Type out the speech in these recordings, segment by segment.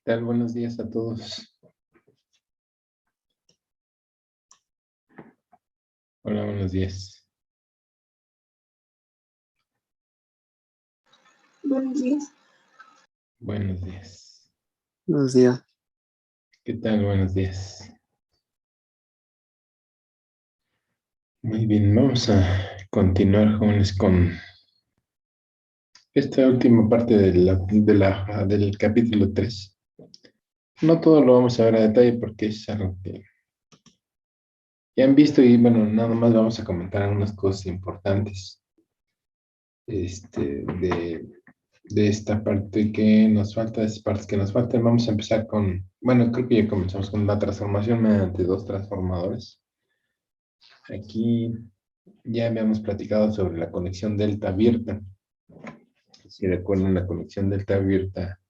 Tal? Buenos días a todos. Hola, buenos días. Buenos días. Buenos días. Buenos días. ¿Qué tal? Buenos días. Muy bien, vamos a continuar, jóvenes, con esta última parte del capítulo 3. No todo lo vamos a ver a detalle porque es algo que ya han visto y, bueno, nada más vamos a comentar algunas cosas importantes de esta parte que nos falta, de estas partes que nos faltan. Vamos a empezar con, bueno, creo que ya comenzamos con la transformación mediante dos transformadores. Aquí ya habíamos platicado sobre la conexión delta abierta. Si recuerdan, la conexión delta abierta,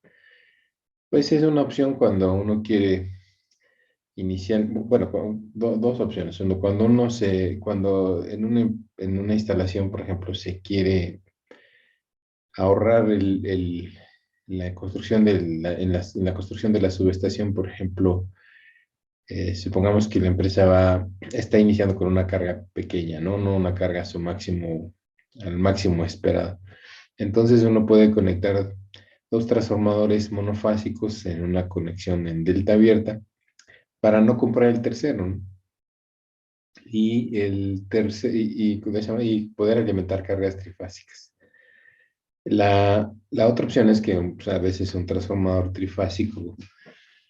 pues es una opción cuando uno quiere iniciar, bueno, dos opciones. Uno, cuando en una instalación, por ejemplo, se quiere ahorrar la construcción en la construcción de la subestación, por ejemplo, supongamos que la empresa está iniciando con una carga pequeña, ¿no? No una carga a su máximo, al máximo esperado. Entonces uno puede conectar dos transformadores monofásicos en una conexión en delta abierta para no comprar el tercero, ¿no? Y poder alimentar cargas trifásicas. La otra opción es que, pues, a veces un transformador trifásico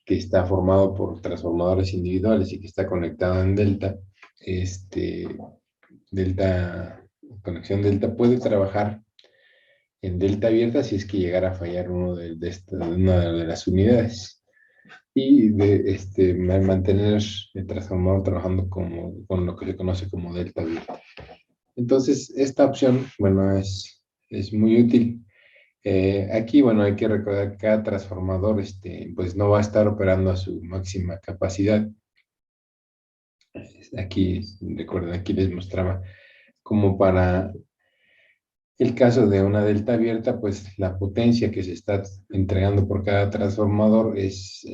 que está formado por transformadores individuales y que está conectado en delta, este, delta, conexión delta, puede trabajar en delta abierta si es que llegara a fallar una de las unidades y mantener el transformador trabajando con lo que se conoce como delta abierta. Entonces, esta opción, bueno, es muy útil. Aquí, bueno, hay que recordar que cada transformador, pues no va a estar operando a su máxima capacidad. Aquí, recuerden, aquí les mostraba como para el caso de una delta abierta, pues la potencia que se está entregando por cada transformador es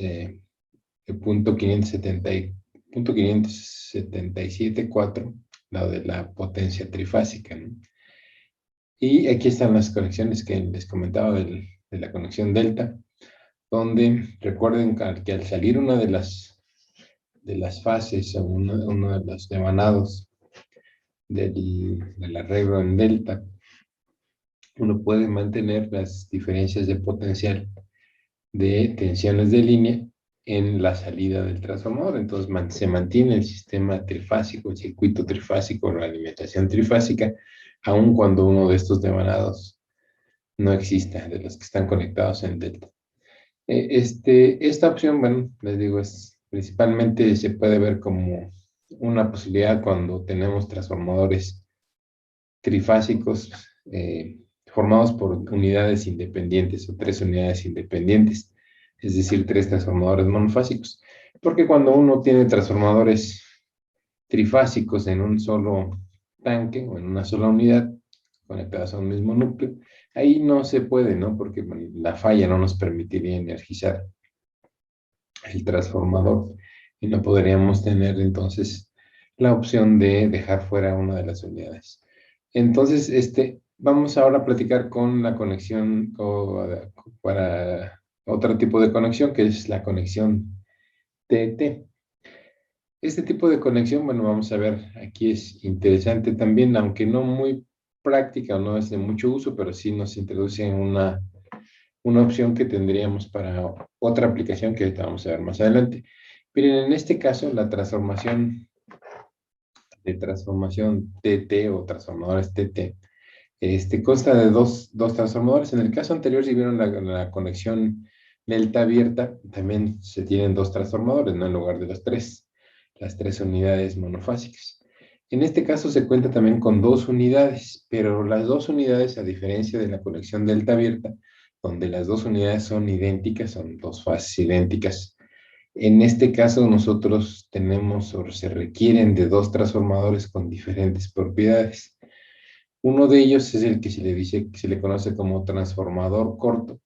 punto 577.4, la de la potencia trifásica, ¿no? Y aquí están las conexiones que les comentaba de la conexión delta, donde recuerden que al salir una de las fases o uno de los devanados del arreglo en delta, uno puede mantener las diferencias de potencial de tensiones de línea en la salida del transformador. Entonces se mantiene el sistema trifásico, el circuito trifásico, la alimentación trifásica, aun cuando uno de estos no exista, de los que están conectados en delta. Esta opción, bueno, les digo, principalmente se puede ver como una posibilidad cuando tenemos transformadores trifásicos formados por unidades independientes o tres unidades independientes, es decir, tres transformadores monofásicos. Porque cuando uno tiene transformadores trifásicos en un solo tanque o en una sola unidad, conectadas a un mismo núcleo, ahí no se puede, ¿no? Porque la falla no nos permitiría energizar el transformador y no podríamos tener entonces la opción de dejar fuera una de las unidades. Entonces, vamos ahora a platicar con la conexión para otro tipo de conexión, que es la conexión TT. Este tipo de conexión, bueno, vamos a ver, aquí es interesante también, aunque no muy práctica, no es de mucho uso, pero sí nos introduce en una opción que tendríamos para otra aplicación que ahorita vamos a ver más adelante. Miren, en este caso, la transformación TT o transformadores TT, consta de dos transformadores. En el caso anterior, si vieron la conexión delta abierta, también se tienen dos transformadores, ¿no? En lugar de las tres unidades monofásicas. En este caso se cuenta también con dos unidades, pero las dos unidades, a diferencia de la conexión delta abierta, donde las dos unidades son idénticas, son dos fases idénticas. En este caso nosotros tenemos o se requieren de dos transformadores con diferentes propiedades. Uno de ellos es el que se le conoce como transformador corto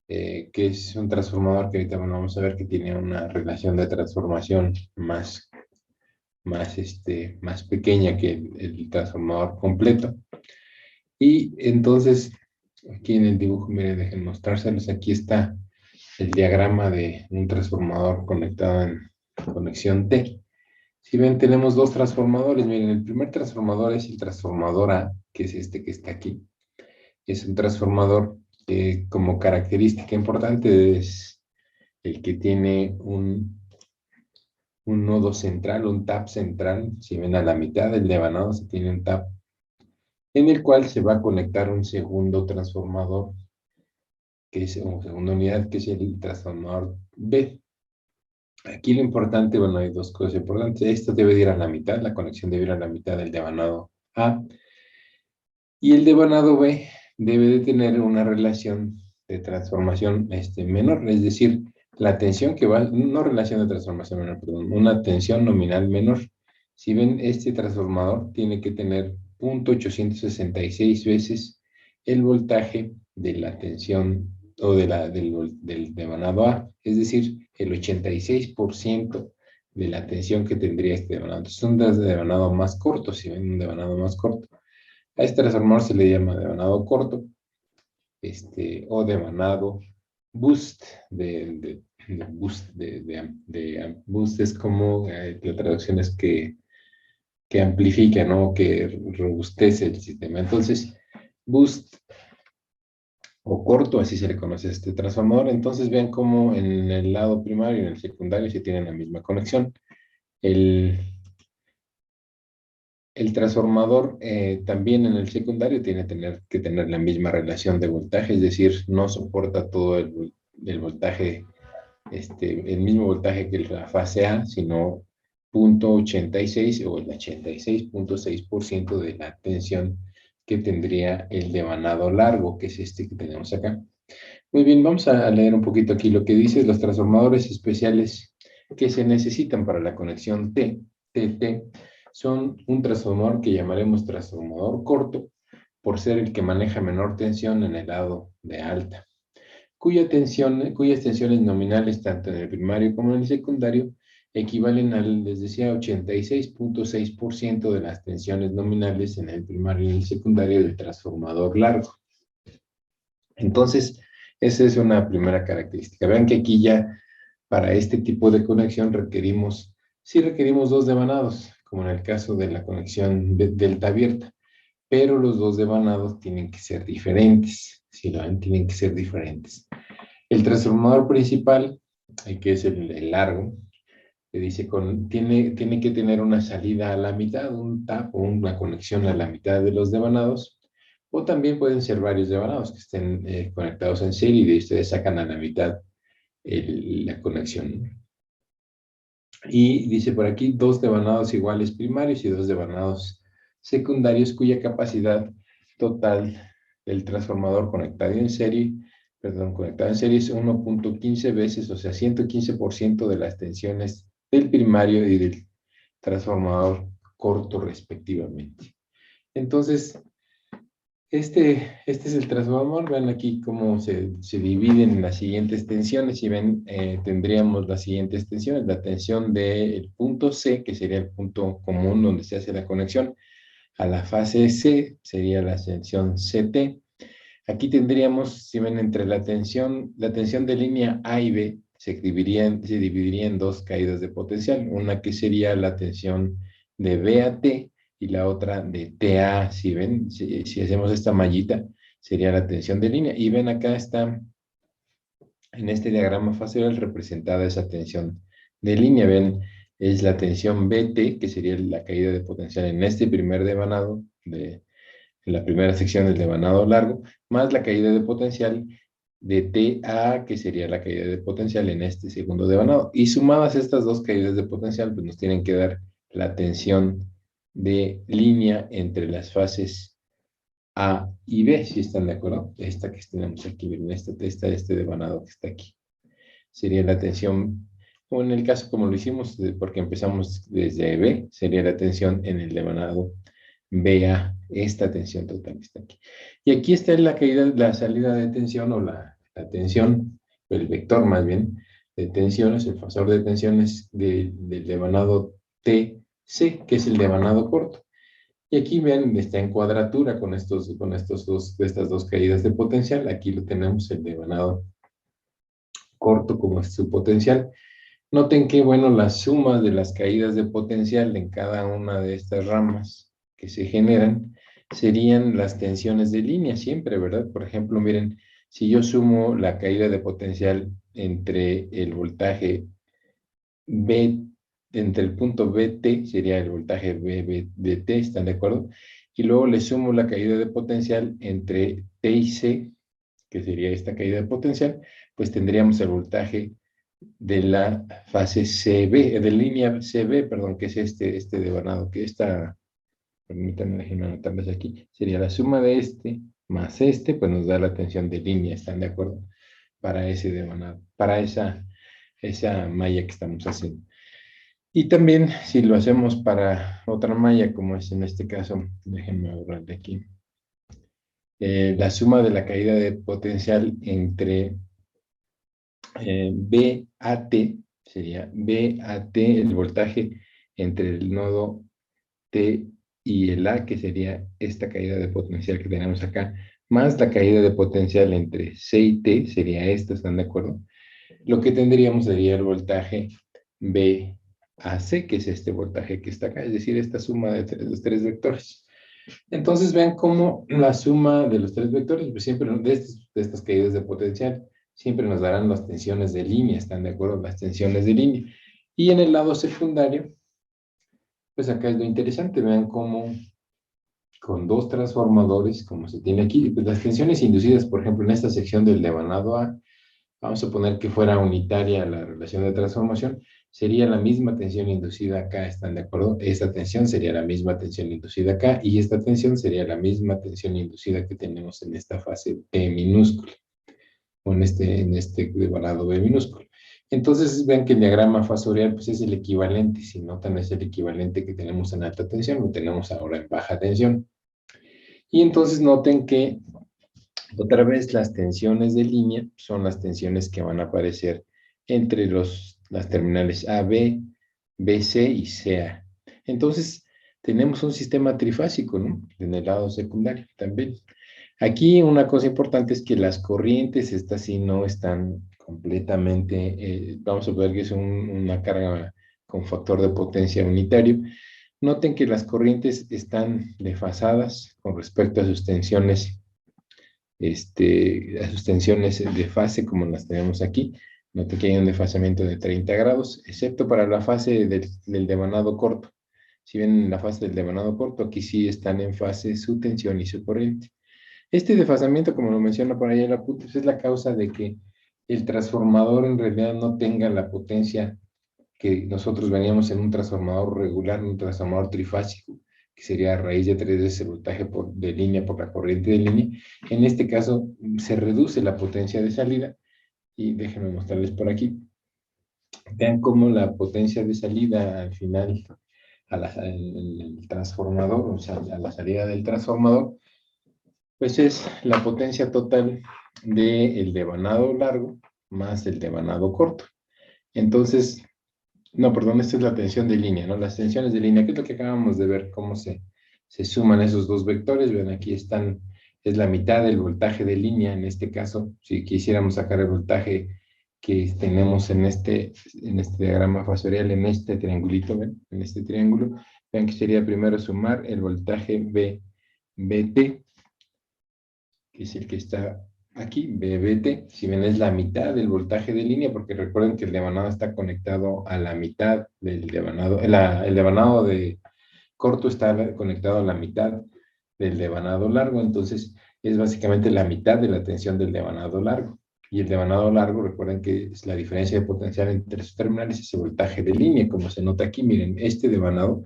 que es un transformador que ahorita bueno, vamos a ver que tiene una relación de transformación más pequeña que el transformador completo. Y entonces, aquí en el dibujo, miren, dejen mostrárselos. Aquí está el diagrama de un transformador conectado en conexión T. Si ven, tenemos dos transformadores. Miren, el primer transformador es el transformador A, que es este que está aquí. Es un transformador que como característica importante es el que tiene un nodo central, un tap central. Si ven a la mitad del devanado se tiene un tap en el cual se va a conectar un segundo transformador, que es una segunda unidad, que es el transformador B. Aquí lo importante, bueno, hay dos cosas importantes. Esto debe de ir a la mitad, la conexión debe ir a la mitad del devanado A. Y el devanado B debe de tener una relación de transformación menor, es decir, la tensión que va, no relación de transformación menor, perdón, una tensión nominal menor. Si ven, este transformador tiene que tener 0.866 veces el voltaje de la tensión o del devanado A, es decir, el 86% de la tensión que tendría este devanado. Entonces, un devanado más corto, si ven un devanado más corto. A este transformador se le llama devanado corto, o devanado boost, boost es como, la traducción es que amplifica, ¿no? Que robustece el sistema. Entonces, boost o corto, así se le conoce a este transformador. Entonces, vean cómo en el lado primario y en el secundario se tienen la misma conexión. El, El transformador también en el secundario tiene que tener la misma relación de voltaje, es decir, no soporta todo el voltaje, el mismo voltaje que la fase A, sino 0.86 o el 86.6% de la tensión que tendría el devanado largo, que es este que tenemos acá. Muy bien, vamos a leer un poquito aquí lo que dice los transformadores especiales que se necesitan para la conexión TT. Son un transformador que llamaremos transformador corto, por ser el que maneja menor tensión en el lado de alta, cuyas tensiones nominales, tanto en el primario como en el secundario, equivalen al, les decía, 86.6% de las tensiones nominales en el primario y en el secundario del transformador largo. Entonces, esa es una primera característica. Vean que aquí ya, para este tipo de conexión, sí requerimos dos devanados, como en el caso de la conexión delta abierta, pero los dos devanados tienen que ser diferentes. Si lo ven, tienen que ser diferentes. El transformador principal, que es el largo, que dice tiene que tener una salida a la mitad, un tap o una conexión a la mitad de los devanados, o también pueden ser varios devanados que estén conectados en serie y de ustedes sacan a la mitad la conexión. Y dice por aquí, dos devanados iguales primarios y dos devanados secundarios cuya capacidad total del transformador conectado en serie es 1.15 veces, o sea, 115% de las tensiones del primario y del transformador corto respectivamente. Entonces, este es el transformador. Vean aquí cómo se dividen en las siguientes tensiones. Y ven, tendríamos las siguientes tensiones. La tensión del punto C, que sería el punto común donde se hace la conexión, a la fase C sería la tensión CT. Aquí tendríamos, si ven, entre la tensión de línea A y B se dividiría en dos caídas de potencial. Una que sería la tensión de B a T y la otra de T a A. Si ven, si hacemos esta mallita, sería la tensión de línea. Y ven, acá está, en este diagrama facial, representada esa tensión de línea. Ven, es la tensión BT, que sería la caída de potencial en este primer devanado en la primera sección del devanado largo, más la caída de potencial de TA, que sería la caída de potencial en este segundo devanado. Y sumadas estas dos caídas de potencial, pues nos tienen que dar la tensión de línea entre las fases A y B, si están de acuerdo. Esta que tenemos aquí, este devanado que está aquí. Sería la tensión, o en el caso como lo hicimos, porque empezamos desde B, sería la tensión en el devanado vea esta tensión total que está aquí. Y aquí está la caída, la salida de tensión o la la tensión, el vector más bien, de tensiones, el fasor de tensiones del devanado TC, que es el devanado corto. Y aquí vean, está en cuadratura con estas dos caídas de potencial. Aquí lo tenemos, el devanado corto como es su potencial. Noten que, bueno, la suma de las caídas de potencial en cada una de estas ramas que se generan serían las tensiones de línea siempre, ¿verdad? Por ejemplo, miren, si yo sumo la caída de potencial entre el voltaje B, entre el punto BT, sería el voltaje BT, ¿están de acuerdo? Y luego le sumo la caída de potencial entre T y C, que sería esta caída de potencial, pues tendríamos el voltaje de la fase CB, de línea CB, perdón, que es este devanado, que esta, permítanme, déjenme anotarles aquí, sería la suma de este más este, pues nos da la tensión de línea, ¿están de acuerdo? Para ese devanado, para esa malla que estamos haciendo. Y también, si lo hacemos para otra malla, como es en este caso, déjenme borrarle aquí, la suma de la caída de potencial entre BAT, sería BAT, el voltaje entre el nodo T y el A, que sería esta caída de potencial que tenemos acá, más la caída de potencial entre C y T, sería esta, ¿están de acuerdo? Lo que tendríamos sería el voltaje BAC, que es este voltaje que está acá, es decir, esta suma de los tres vectores. Entonces vean cómo la suma de los tres vectores, pues siempre de estas caídas de potencial, siempre nos darán las tensiones de línea, ¿están de acuerdo? Las tensiones de línea. Y en el lado secundario, pues acá es lo interesante, vean cómo con dos transformadores, como se tiene aquí, pues las tensiones inducidas, por ejemplo, en esta sección del devanado A, vamos a poner que fuera unitaria la relación de transformación, sería la misma tensión inducida acá, ¿están de acuerdo? Esta tensión sería la misma tensión inducida acá y esta tensión sería la misma tensión inducida que tenemos en esta fase P minúscula o en este devanado B minúsculo. Entonces vean que el diagrama fasorial pues es el equivalente, si notan es el equivalente que tenemos en alta tensión, lo tenemos ahora en baja tensión. Y entonces noten que otra vez las tensiones de línea son las tensiones que van a aparecer entre las terminales AB, BC y CA. Entonces tenemos un sistema trifásico, ¿no? En el lado secundario también. Aquí una cosa importante es que las corrientes, estas sí no están completamente, vamos a ver que es una carga con factor de potencia unitario. Noten que las corrientes están desfasadas con respecto a sus tensiones, a sus tensiones de fase como las tenemos aquí. Noten que hay un desfasamiento de 30 grados, excepto para la fase del devanado corto. Si ven en la fase del devanado corto, aquí sí están en fase su tensión y su corriente. Este desfasamiento, como lo menciona por ahí el apunte, pues es la causa de que el transformador en realidad no tenga la potencia que nosotros veníamos en un transformador regular, un transformador trifásico, que sería a raíz de 3 veces el voltaje de línea por la corriente de línea. En este caso se reduce la potencia de salida y déjenme mostrarles por aquí. Vean cómo la potencia de salida al final, el transformador, o sea, a la salida del transformador, pues es la potencia total del devanado largo más el devanado corto. Entonces, no, perdón, esta es la tensión de línea, ¿no? Las tensiones de línea, que es lo que acabamos de ver, cómo se suman esos dos vectores. Ven, aquí están, es la mitad del voltaje de línea, en este caso, si quisiéramos sacar el voltaje que tenemos en este diagrama fasorial, en este triangulito, ¿ven? En este triángulo, vean que sería primero sumar el voltaje BT, que es el que está aquí, BBT, si ven es la mitad del voltaje de línea, porque recuerden que el devanado está conectado a la mitad del devanado, el devanado de corto está conectado a la mitad del devanado largo, entonces es básicamente la mitad de la tensión del devanado largo. Y el devanado largo, recuerden que es la diferencia de potencial entre sus terminales, ese voltaje de línea, como se nota aquí, miren, este devanado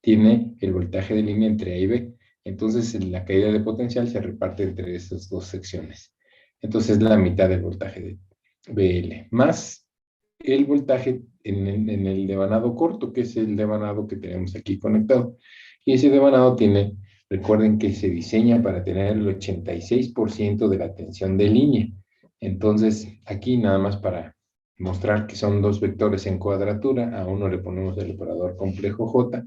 tiene el voltaje de línea entre A y B. Entonces, la caída de potencial se reparte entre esas dos secciones. Entonces, la mitad del voltaje de BL, más el voltaje en el devanado corto, que es el devanado que tenemos aquí conectado. Y ese devanado tiene, recuerden que se diseña para tener el 86% de la tensión de línea. Entonces, aquí nada más para mostrar que son dos vectores en cuadratura, a uno le ponemos el operador complejo J,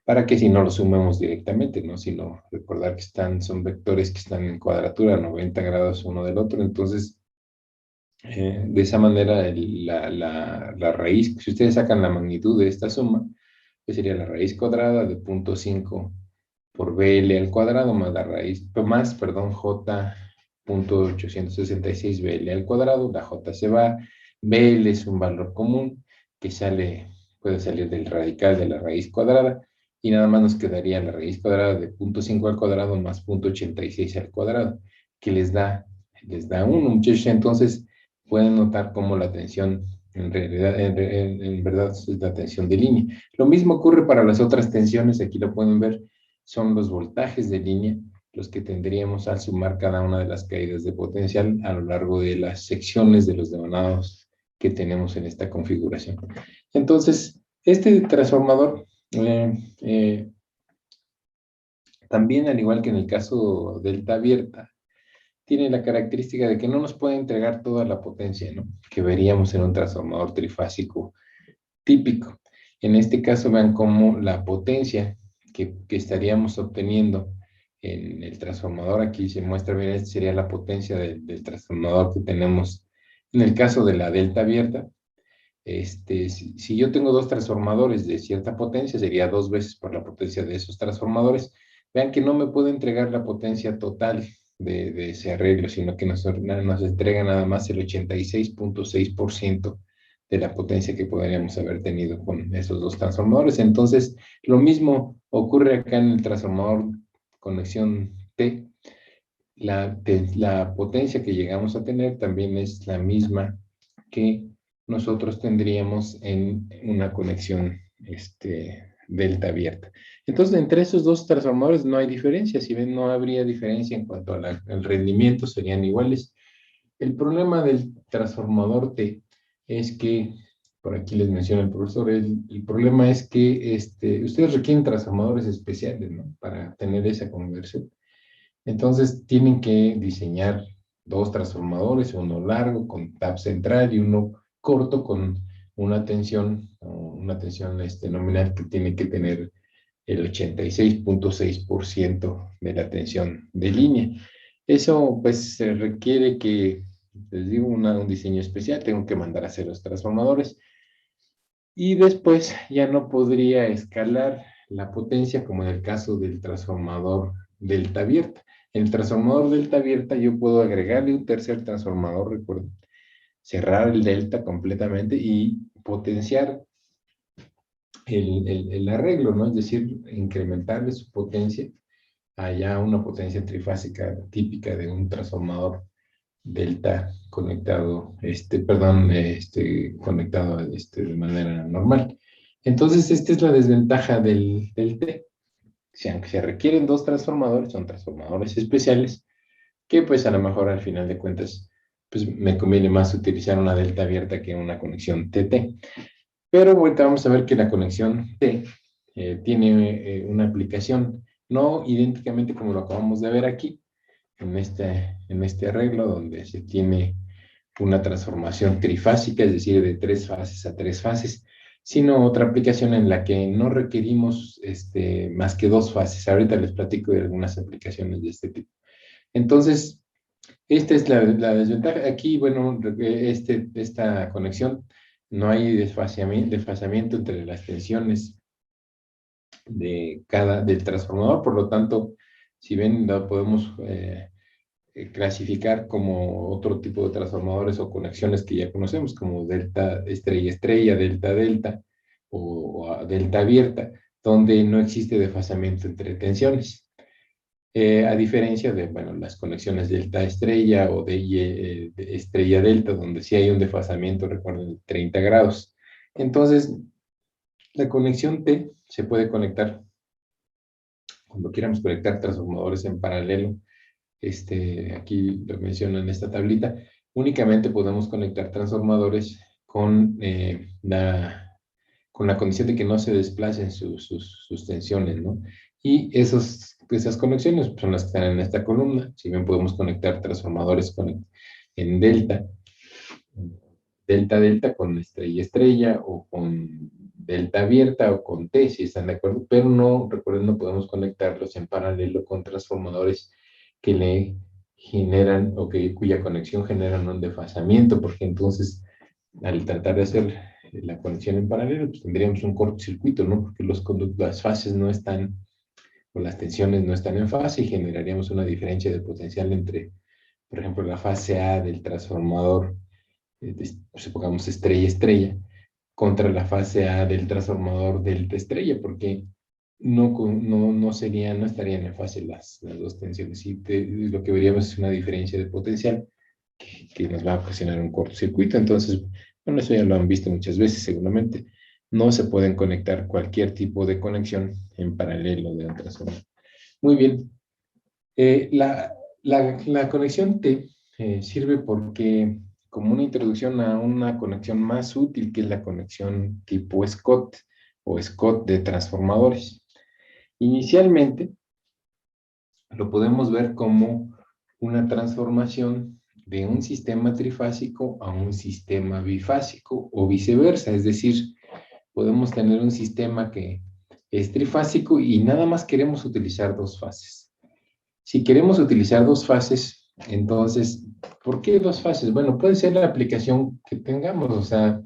para que si no lo sumemos directamente, ¿no? Sino recordar que son vectores que están en cuadratura, 90 grados uno del otro, entonces, de esa manera, la raíz, si ustedes sacan la magnitud de esta suma, pues sería la raíz cuadrada de 0.5 por BL al cuadrado más la raíz, más, perdón, J 0.866 BL al cuadrado, la J se va, BL es un valor común que puede salir del radical de la raíz cuadrada, y nada más nos quedaría la raíz cuadrada de 0.5 al cuadrado más 0.86 al cuadrado, que les da 1, muchachos. Entonces pueden notar cómo la tensión en realidad, en verdad es la tensión de línea. Lo mismo ocurre para las otras tensiones, aquí lo pueden ver, son los voltajes de línea los que tendríamos al sumar cada una de las caídas de potencial a lo largo de las secciones de los devanados que tenemos en esta configuración. Entonces, este transformador también, al igual que en el caso delta abierta, tiene la característica de que no nos puede entregar toda la potencia, ¿no?, que veríamos en un transformador trifásico típico. En este caso, vean cómo la potencia que estaríamos obteniendo en el transformador, aquí se muestra bien, esta sería la potencia del transformador que tenemos en el caso de la delta abierta. Si yo tengo dos transformadores de cierta potencia, sería 2 veces por la potencia de esos transformadores. Vean que no me puedo entregar la potencia total de ese arreglo, sino que nos entrega nada más el 86.6% de la potencia que podríamos haber tenido con esos dos transformadores. Entonces, lo mismo ocurre acá en el transformador conexión T. La potencia que llegamos a tener también es la misma que nosotros tendríamos en una conexión delta abierta. Entonces, entre esos dos transformadores no hay diferencia. Si ven, no habría diferencia en cuanto al rendimiento, serían iguales. El problema del transformador T es que, por aquí les menciona el profesor, el problema es que ustedes requieren transformadores especiales, ¿no?, para tener esa conversión. Entonces tienen que diseñar dos transformadores, uno largo con tap central y uno corto con una tensión nominal que tiene que tener el 86.6% de la tensión de línea. Eso pues se requiere que, les digo, un diseño especial, tengo que mandar a hacer los transformadores y después ya no podría escalar la potencia como en el caso del transformador delta abierta. En el transformador delta abierta yo puedo agregarle un tercer transformador, recuerden, cerrar el delta completamente y potenciar el arreglo, ¿no? Es decir, incrementarle su potencia a ya una potencia trifásica típica de un transformador delta conectado, conectado de manera normal. Entonces, esta es la desventaja del T. Aunque se requieren dos transformadores, son transformadores especiales, que pues a lo mejor al final de cuentas, pues me conviene más utilizar una delta abierta que una conexión TT. Pero ahorita vamos a ver que la conexión T tiene una aplicación no idénticamente como lo acabamos de ver aquí, en este arreglo donde se tiene una transformación trifásica, es decir, de 3 fases a 3 fases, sino otra aplicación en la que no requerimos más que 2 fases. Ahorita les platico de algunas aplicaciones de este tipo. Entonces, esta es la desventaja. Aquí, bueno, esta conexión, no hay desfasamiento entre las tensiones del transformador, por lo tanto, si ven, lo podemos clasificar como otro tipo de transformadores o conexiones que ya conocemos, como delta estrella estrella, delta delta o delta abierta, donde no existe desfasamiento entre tensiones. A diferencia de, bueno, las conexiones delta estrella o de estrella delta, donde sí hay un desfasamiento, recuerden, de 30 grados. Entonces, la conexión T se puede conectar cuando quieramos conectar transformadores en paralelo. Aquí lo menciono en esta tablita. Únicamente podemos conectar transformadores con la condición de que no se desplacen sus tensiones, ¿no? Y esas conexiones son las que están en esta columna. Si bien podemos conectar transformadores en delta, delta, delta con estrella, estrella, o con delta abierta, o con T, si están de acuerdo, pero no, recuerden, no podemos conectarlos en paralelo con transformadores que le generan, o que, cuya conexión generan un desfasamiento, porque entonces, al tratar de hacer la conexión en paralelo, pues tendríamos un cortocircuito, ¿no? Porque las fases no están, o las tensiones no están en fase, y generaríamos una diferencia de potencial entre, por ejemplo, la fase A del transformador, supongamos estrella, estrella, contra la fase A del transformador delta estrella, porque no estarían en fase las dos tensiones. Y lo que veríamos es una diferencia de potencial que nos va a ocasionar un cortocircuito. Entonces, bueno, eso ya lo han visto muchas veces seguramente. No se pueden conectar cualquier tipo de conexión en paralelo de un transformador. Muy bien. La conexión T sirve porque, como una introducción a una conexión más útil, que es la conexión tipo Scott o Scott de transformadores. Inicialmente lo podemos ver como una transformación de un sistema trifásico a un sistema bifásico, o viceversa, es decir, podemos tener un sistema que es trifásico y nada más queremos utilizar dos fases. Si queremos utilizar dos fases, entonces, ¿por qué dos fases? Bueno, puede ser la aplicación que tengamos, o sea,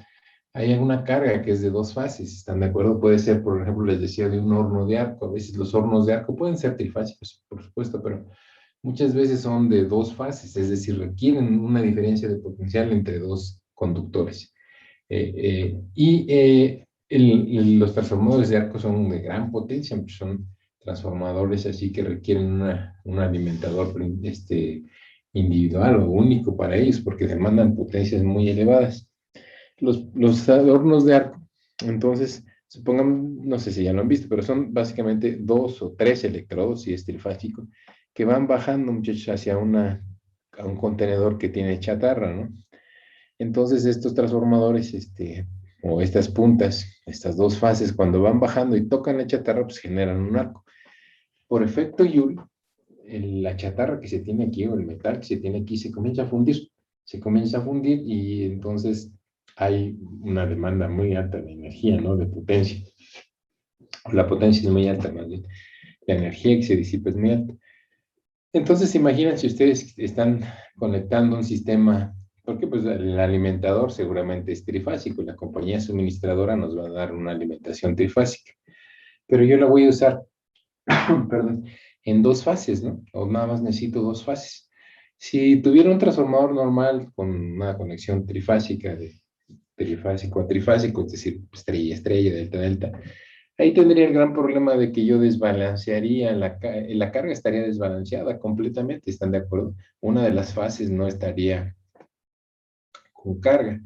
hay alguna carga que es de dos fases, ¿están de acuerdo? Puede ser, por ejemplo, les decía, de un horno de arco. A veces los hornos de arco pueden ser trifásicos, por supuesto, pero muchas veces son de dos fases, es decir, requieren una diferencia de potencial entre dos conductores. Los transformadores de arco son de gran potencia, son transformadores así que requieren un alimentador individual o único para ellos, porque demandan potencias muy elevadas. Los hornos de arco, entonces, supongamos, no sé si ya lo han visto, pero son básicamente dos o tres electrodos, si es trifásico, que van bajando, muchachos, hacia a un contenedor que tiene chatarra, ¿no? Entonces, estos transformadores, o estas puntas, estas dos fases, cuando van bajando y tocan la chatarra, pues generan un arco. Por efecto Joule, la chatarra que se tiene aquí, o el metal que se tiene aquí, se comienza a fundir, y entonces hay una demanda muy alta de energía, ¿no? De potencia. La potencia es muy alta, más bien. La energía que se disipa es muy alta. Entonces, imaginen si ustedes están conectando un sistema, porque pues el alimentador seguramente es trifásico, la compañía suministradora nos va a dar una alimentación trifásica, pero yo la voy a usar, perdón, en dos fases, ¿no? O nada más necesito dos fases. Si tuviera un transformador normal con una conexión trifásica, de trifásico a trifásico, es decir, estrella, estrella, delta, delta, ahí tendría el gran problema de que yo desbalancearía, la carga estaría desbalanceada completamente, ¿están de acuerdo? Una de las fases no estaría con carga.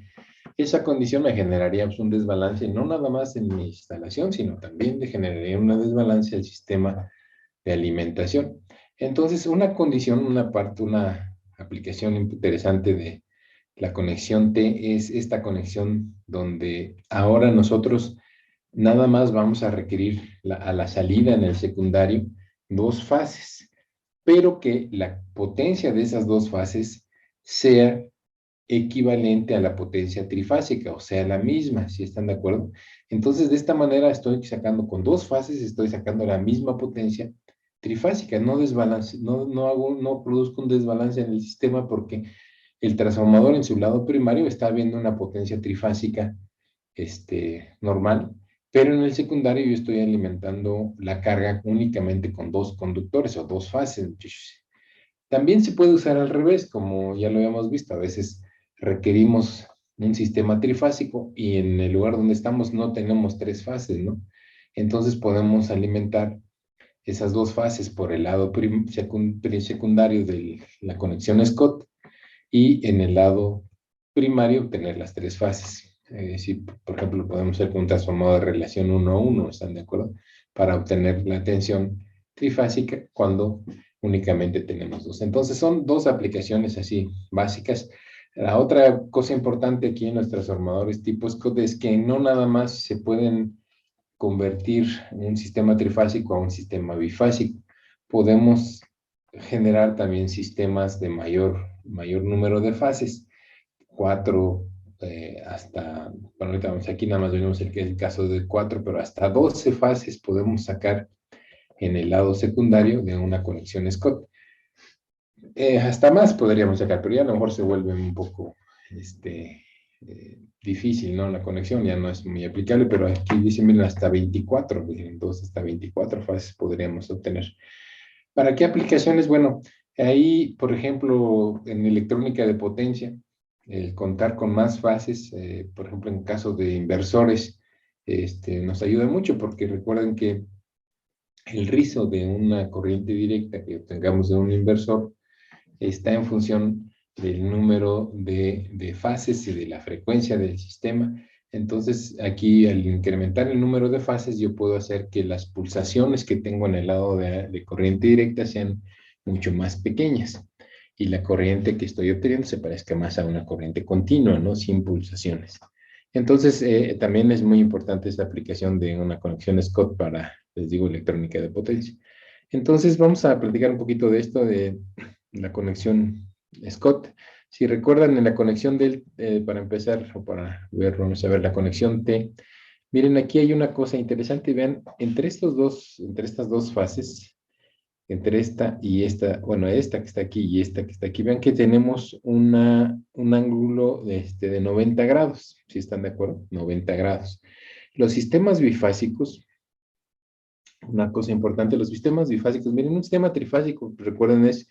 Esa condición me generaría pues, un desbalance, no nada más en mi instalación, sino también me generaría un desbalance al sistema de alimentación. Entonces, una aplicación interesante de la conexión T es esta conexión donde ahora nosotros nada más vamos a requerir a la salida en el secundario dos fases, pero que la potencia de esas dos fases sea equivalente a la potencia trifásica, o sea, la misma, ¿si están de acuerdo? Entonces, de esta manera estoy sacando con dos fases, estoy sacando la misma potencia trifásica, no produzco un desbalance en el sistema, porque el transformador en su lado primario está viendo una potencia trifásica normal, pero en el secundario yo estoy alimentando la carga únicamente con dos conductores o dos fases. También se puede usar al revés, como ya lo habíamos visto, a veces requerimos un sistema trifásico y en el lugar donde estamos no tenemos tres fases, ¿no? Entonces podemos alimentar esas dos fases por el lado secundario de la conexión Scott, y en el lado primario obtener las tres fases. Si, por ejemplo, podemos hacer con un transformador de relación 1 a 1, ¿están de acuerdo? Para obtener la tensión trifásica cuando únicamente tenemos dos. Entonces, son dos aplicaciones así básicas. La otra cosa importante aquí en los transformadores tipo Scott es que no nada más se pueden convertir un sistema trifásico a un sistema bifásico. Podemos generar también sistemas de mayor mayor número de fases, 4 hasta, bueno, ahorita vamos aquí, nada más vemos el caso de 4, pero hasta 12 fases podemos sacar en el lado secundario de una conexión Scott. Hasta más podríamos sacar, pero ya a lo mejor se vuelve un poco difícil, ¿no? La conexión ya no es muy aplicable, pero aquí dicen, miren, hasta 24, entonces hasta 24 fases podríamos obtener. ¿Para qué aplicaciones? Bueno, ahí, por ejemplo, en electrónica de potencia, el contar con más fases, por ejemplo, en caso de inversores, nos ayuda mucho porque recuerden que el rizo de una corriente directa que obtengamos de un inversor está en función del número de fases y de la frecuencia del sistema. Entonces, aquí al incrementar el número de fases, yo puedo hacer que las pulsaciones que tengo en el lado de corriente directa sean mucho más pequeñas y la corriente que estoy obteniendo se parezca más a una corriente continua, ¿no? Sin pulsaciones. Entonces, también es muy importante esta aplicación de una conexión Scott para, les digo, electrónica de potencia. Entonces, vamos a platicar un poquito de esto de la conexión Scott. Si recuerdan en la conexión del, para empezar, o para ver, vamos a ver la conexión T. Miren, aquí hay una cosa interesante. Vean, entre estas dos fases, entre esta y esta, bueno, esta que está aquí y esta que está aquí, vean que tenemos un ángulo de 90 grados. ¿Sí están de acuerdo? 90 grados. Los sistemas bifásicos, una cosa importante, los sistemas bifásicos, miren, un sistema trifásico, recuerden, es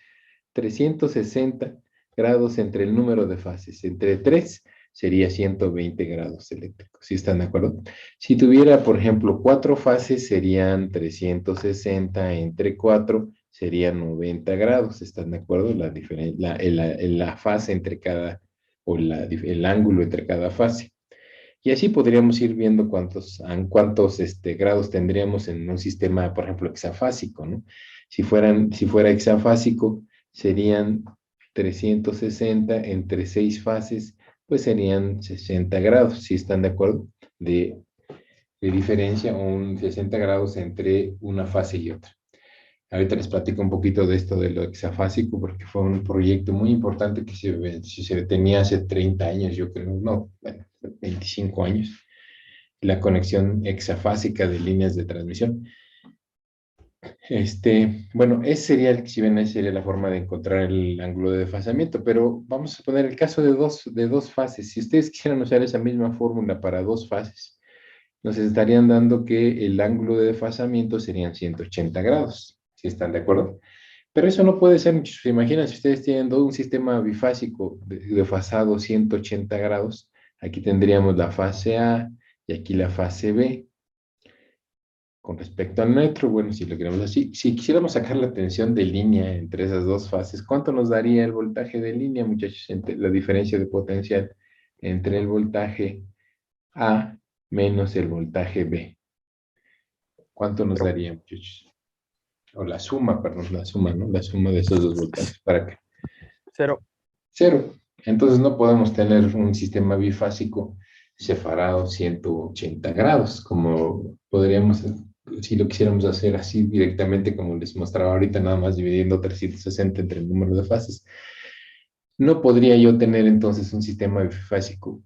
360 grados entre el número de fases. Entre 3 sería 120 grados eléctricos. ¿Sí están de acuerdo? Si tuviera, por ejemplo, 4 fases, serían 360 entre 4, serían 90 grados. ¿Están de acuerdo? La fase entre cada, o el ángulo entre cada fase. Y así podríamos ir viendo cuántos grados tendríamos en un sistema, por ejemplo, hexafásico, ¿no? Si fuera hexafásico, serían 360 entre 6 fases, pues serían 60 grados, si están de acuerdo, de diferencia, o un 60 grados entre una fase y otra. Ahorita les platico un poquito de esto de lo hexafásico, porque fue un proyecto muy importante que se tenía hace 30 años, yo creo, no, bueno, 25 años, la conexión hexafásica de líneas de transmisión. Bueno, si ven, esa sería la forma de encontrar el ángulo de desfasamiento, pero vamos a poner el caso de dos fases. Si ustedes quisieran usar esa misma fórmula para dos fases, nos estarían dando que el ángulo de desfasamiento serían 180 grados, ¿si están de acuerdo? Pero eso no puede ser, se imaginan si ustedes tienen todo un sistema bifásico desfasado 180 grados, aquí tendríamos la fase A y aquí la fase B. Con respecto al neutro, bueno, si lo queremos así, si quisiéramos sacar la tensión de línea entre esas dos fases, ¿cuánto nos daría el voltaje de línea, muchachos? La diferencia de potencial entre el voltaje A menos el voltaje B. ¿Cuánto nos daría, muchachos? O la suma, perdón, la suma, ¿no? La suma de esos dos voltajes. ¿Para qué? 0. 0. Entonces no podemos tener un sistema bifásico separado 180 grados, como podríamos, si lo quisiéramos hacer así directamente, como les mostraba ahorita, nada más dividiendo 360 entre el número de fases. No podría yo tener entonces un sistema bifásico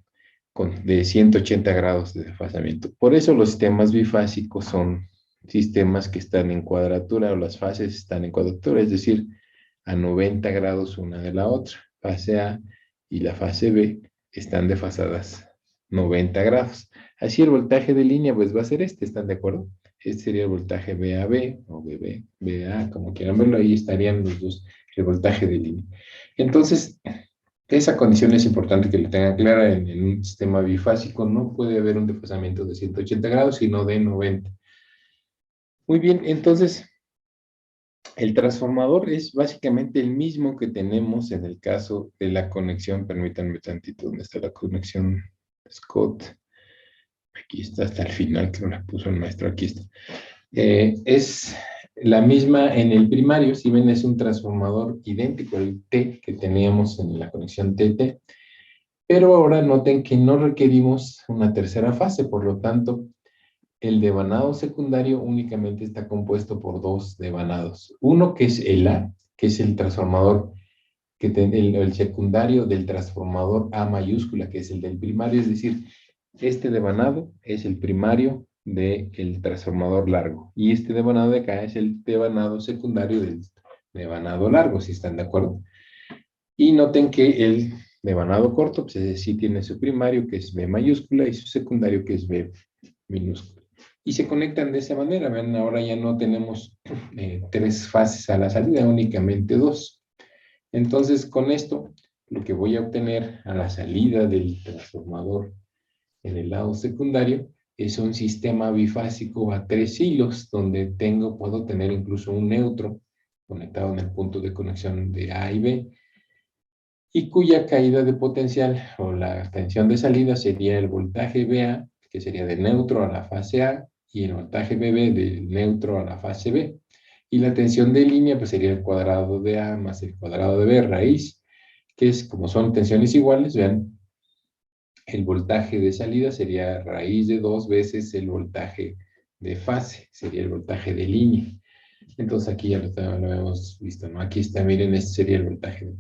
de 180 grados de desfasamiento. Por eso los sistemas bifásicos son sistemas que están en cuadratura, o las fases están en cuadratura, es decir, a 90 grados una de la otra. Fase A y la fase B están desfasadas 90 grados. Así el voltaje de línea pues va a ser ¿están de acuerdo? Este sería el voltaje BAB o BA, como quieran verlo, ahí estarían los dos, el voltaje de línea. Entonces, esa condición es importante que la tengan clara en un sistema bifásico. No puede haber un desfasamiento de 180 grados, sino de 90. Muy bien, entonces, el transformador es básicamente el mismo que tenemos en el caso de la conexión. Permítanme tantito, ¿dónde está la conexión Scott? Aquí está hasta el final, que la puso el maestro, aquí está. Es la misma en el primario, si ven, es un transformador idéntico al T que teníamos en la conexión TT, pero ahora noten que no requerimos una tercera fase, por lo tanto, el devanado secundario únicamente está compuesto por dos devanados. Uno que es el A, que es el transformador el secundario del transformador A mayúscula, que es el del primario, es decir, este devanado es el primario del transformador largo, y este devanado de acá es el devanado secundario del devanado largo, si están de acuerdo. Y noten que el devanado corto, pues sí tiene su primario, que es B mayúscula, y su secundario, que es B minúscula. Y se conectan de esa manera. Ven, ahora ya no tenemos tres fases a la salida, únicamente dos. Entonces, con esto, lo que voy a obtener a la salida del transformador en el lado secundario es un sistema bifásico a 3 hilos, donde puedo tener incluso un neutro conectado en el punto de conexión de A y B, y cuya caída de potencial o la tensión de salida sería el voltaje VA, que sería del neutro a la fase A, y el voltaje BB del neutro a la fase B. Y la tensión de línea pues sería el cuadrado de A más el cuadrado de B, raíz, que es, como son tensiones iguales, vean, el voltaje de salida sería raíz de 2 veces el voltaje de fase, sería el voltaje de línea. Entonces aquí ya lo hemos visto, ¿no? Aquí está, miren, este sería el voltaje.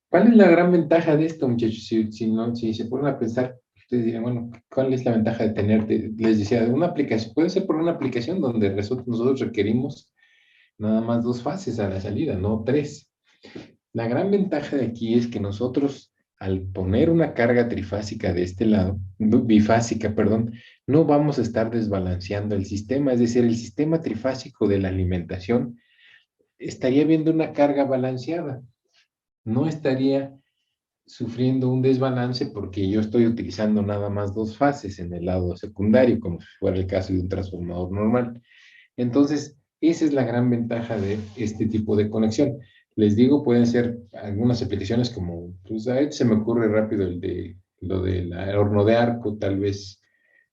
¿Cuál es la gran ventaja de esto, muchachos? Si se ponen a pensar, ustedes dirán, bueno, ¿cuál es la ventaja de tener, les decía, una aplicación? Puede ser por una aplicación donde nosotros requerimos nada más 2 fases a la salida, no 3. La gran ventaja de aquí es que nosotros, al poner una carga trifásica de este lado, bifásica, perdón, no vamos a estar desbalanceando el sistema, es decir, el sistema trifásico de la alimentación estaría viendo una carga balanceada, no estaría sufriendo un desbalance porque yo estoy utilizando nada más 2 fases en el lado secundario, como si fuera el caso de un transformador normal. Entonces, esa es la gran ventaja de este tipo de conexión. Les digo, pueden ser algunas aplicaciones como, pues a se me ocurre rápido lo del horno de arco, tal vez,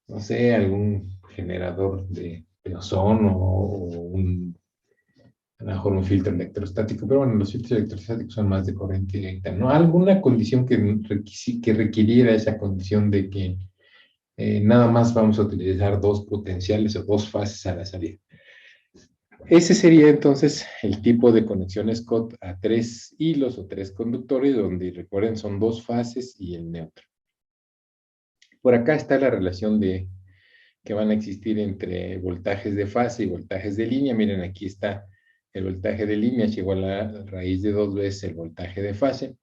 no sé, algún generador de ozono o a lo mejor un filtro electrostático, pero bueno, los filtros electrostáticos son más de corriente directa, ¿no? Alguna condición que requiriera esa condición de que nada más vamos a utilizar 2 potenciales o 2 fases a la salida. Ese sería entonces el tipo de conexiones COT a 3 hilos o 3 conductores, donde recuerden son 2 fases y el neutro. Por acá está la relación que van a existir entre voltajes de fase y voltajes de línea. Miren, aquí está el voltaje de línea, es igual a raíz de 2 veces el voltaje de fase,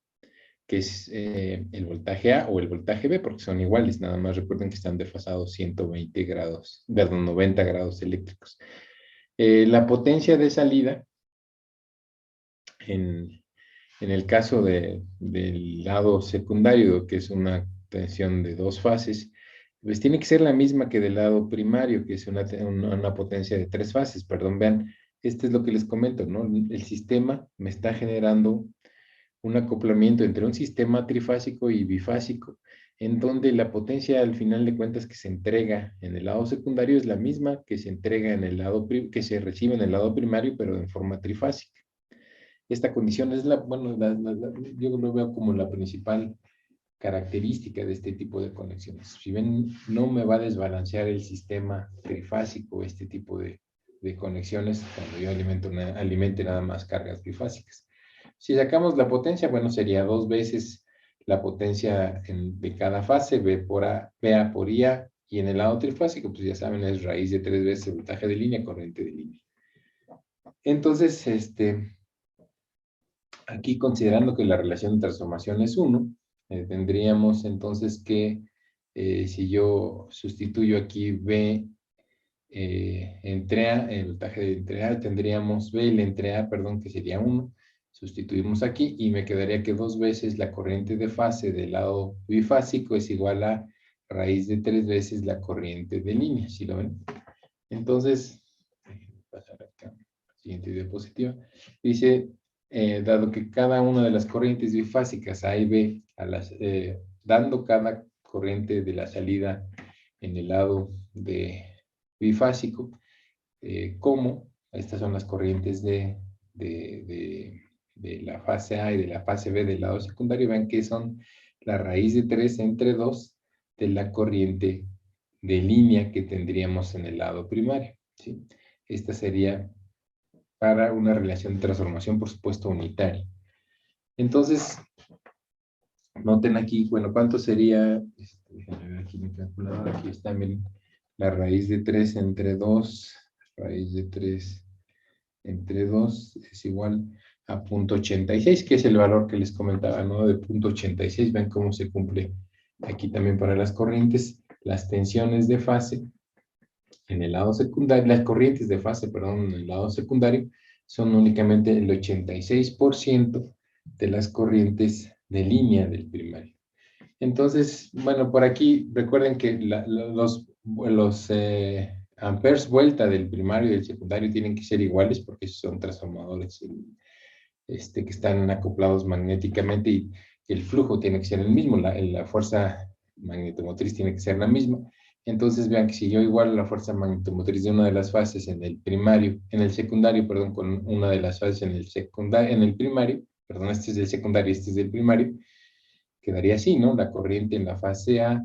que es el voltaje A o el voltaje B, porque son iguales, nada más recuerden que están desfasados 120 grados, perdón, 90 grados eléctricos. La potencia de salida, en el caso del lado secundario, que es una tensión de 2 fases, pues tiene que ser la misma que del lado primario, que es una potencia de 3 fases. Perdón, vean, esto es lo que les comento, ¿no? El sistema me está generando un acoplamiento entre un sistema trifásico y bifásico, en donde la potencia al final de cuentas que se entrega en el lado secundario es la misma que se entrega en el lado que se recibe en el lado primario, pero en forma trifásica. Esta condición es bueno, yo lo veo como la principal característica de este tipo de conexiones. Si ven, no me va a desbalancear el sistema trifásico, este tipo de conexiones, cuando yo alimente nada más cargas bifásicas. Si sacamos la potencia, bueno, sería 2 veces la potencia de cada fase, BA por IA, y en el lado trifásico, pues ya saben, es raíz de 3 veces el voltaje de línea, corriente de línea. Entonces, aquí considerando que la relación de transformación es 1, tendríamos entonces que, si yo sustituyo aquí B entre A, el voltaje de entre A, tendríamos B entre A, perdón, que sería 1. Sustituimos aquí y me quedaría que 2 veces la corriente de fase del lado bifásico es igual a raíz de 3 veces la corriente de línea, ¿sí lo ven? Entonces, pasar acá, siguiente diapositiva, dice, dado que cada una de las corrientes bifásicas A y B, dando cada corriente de la salida en el lado bifásico, como estas son las corrientes de la fase A y de la fase B del lado secundario, vean que son la raíz de 3 entre 2 de la corriente de línea que tendríamos en el lado primario, ¿sí? Esta sería para una relación de transformación, por supuesto, unitaria. Entonces, noten aquí, bueno, ¿cuánto sería? Déjenme ver aquí mi calculadora, aquí está, miren, la raíz de 3 entre 2, raíz de 3 entre 2 es igual a 0,86, que es el valor que les comentaba, ¿no? De 0,86, ven cómo se cumple aquí también para las corrientes, las tensiones de fase en el lado secundario, las corrientes de fase, perdón, en el lado secundario, son únicamente el 86% de las corrientes de línea del primario. Entonces, bueno, por aquí recuerden que los amperes vuelta del primario y del secundario tienen que ser iguales porque son transformadores que están acoplados magnéticamente y el flujo tiene que ser el mismo, la fuerza magnetomotriz tiene que ser la misma. Entonces vean que si yo igualo la fuerza magnetomotriz de una de las fases en el primario, en el secundario, perdón, con una de las fases en el secundario, en el primario, perdón, este es del secundario, este es del primario, quedaría así, ¿no? La corriente en la fase A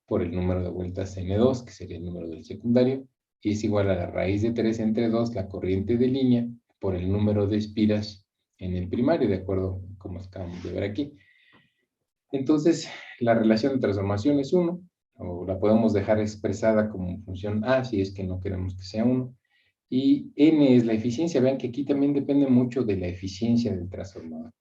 por el número de vueltas N2, que sería el número del secundario, y es igual a la raíz de 3 entre 2, la corriente de línea, por el número de espiras en el primario, de acuerdo como acabamos de ver aquí. Entonces, la relación de transformación es 1, o la podemos dejar expresada como función A, si es que no queremos que sea 1, y N es la eficiencia. Vean que aquí también depende mucho de la eficiencia del transformador.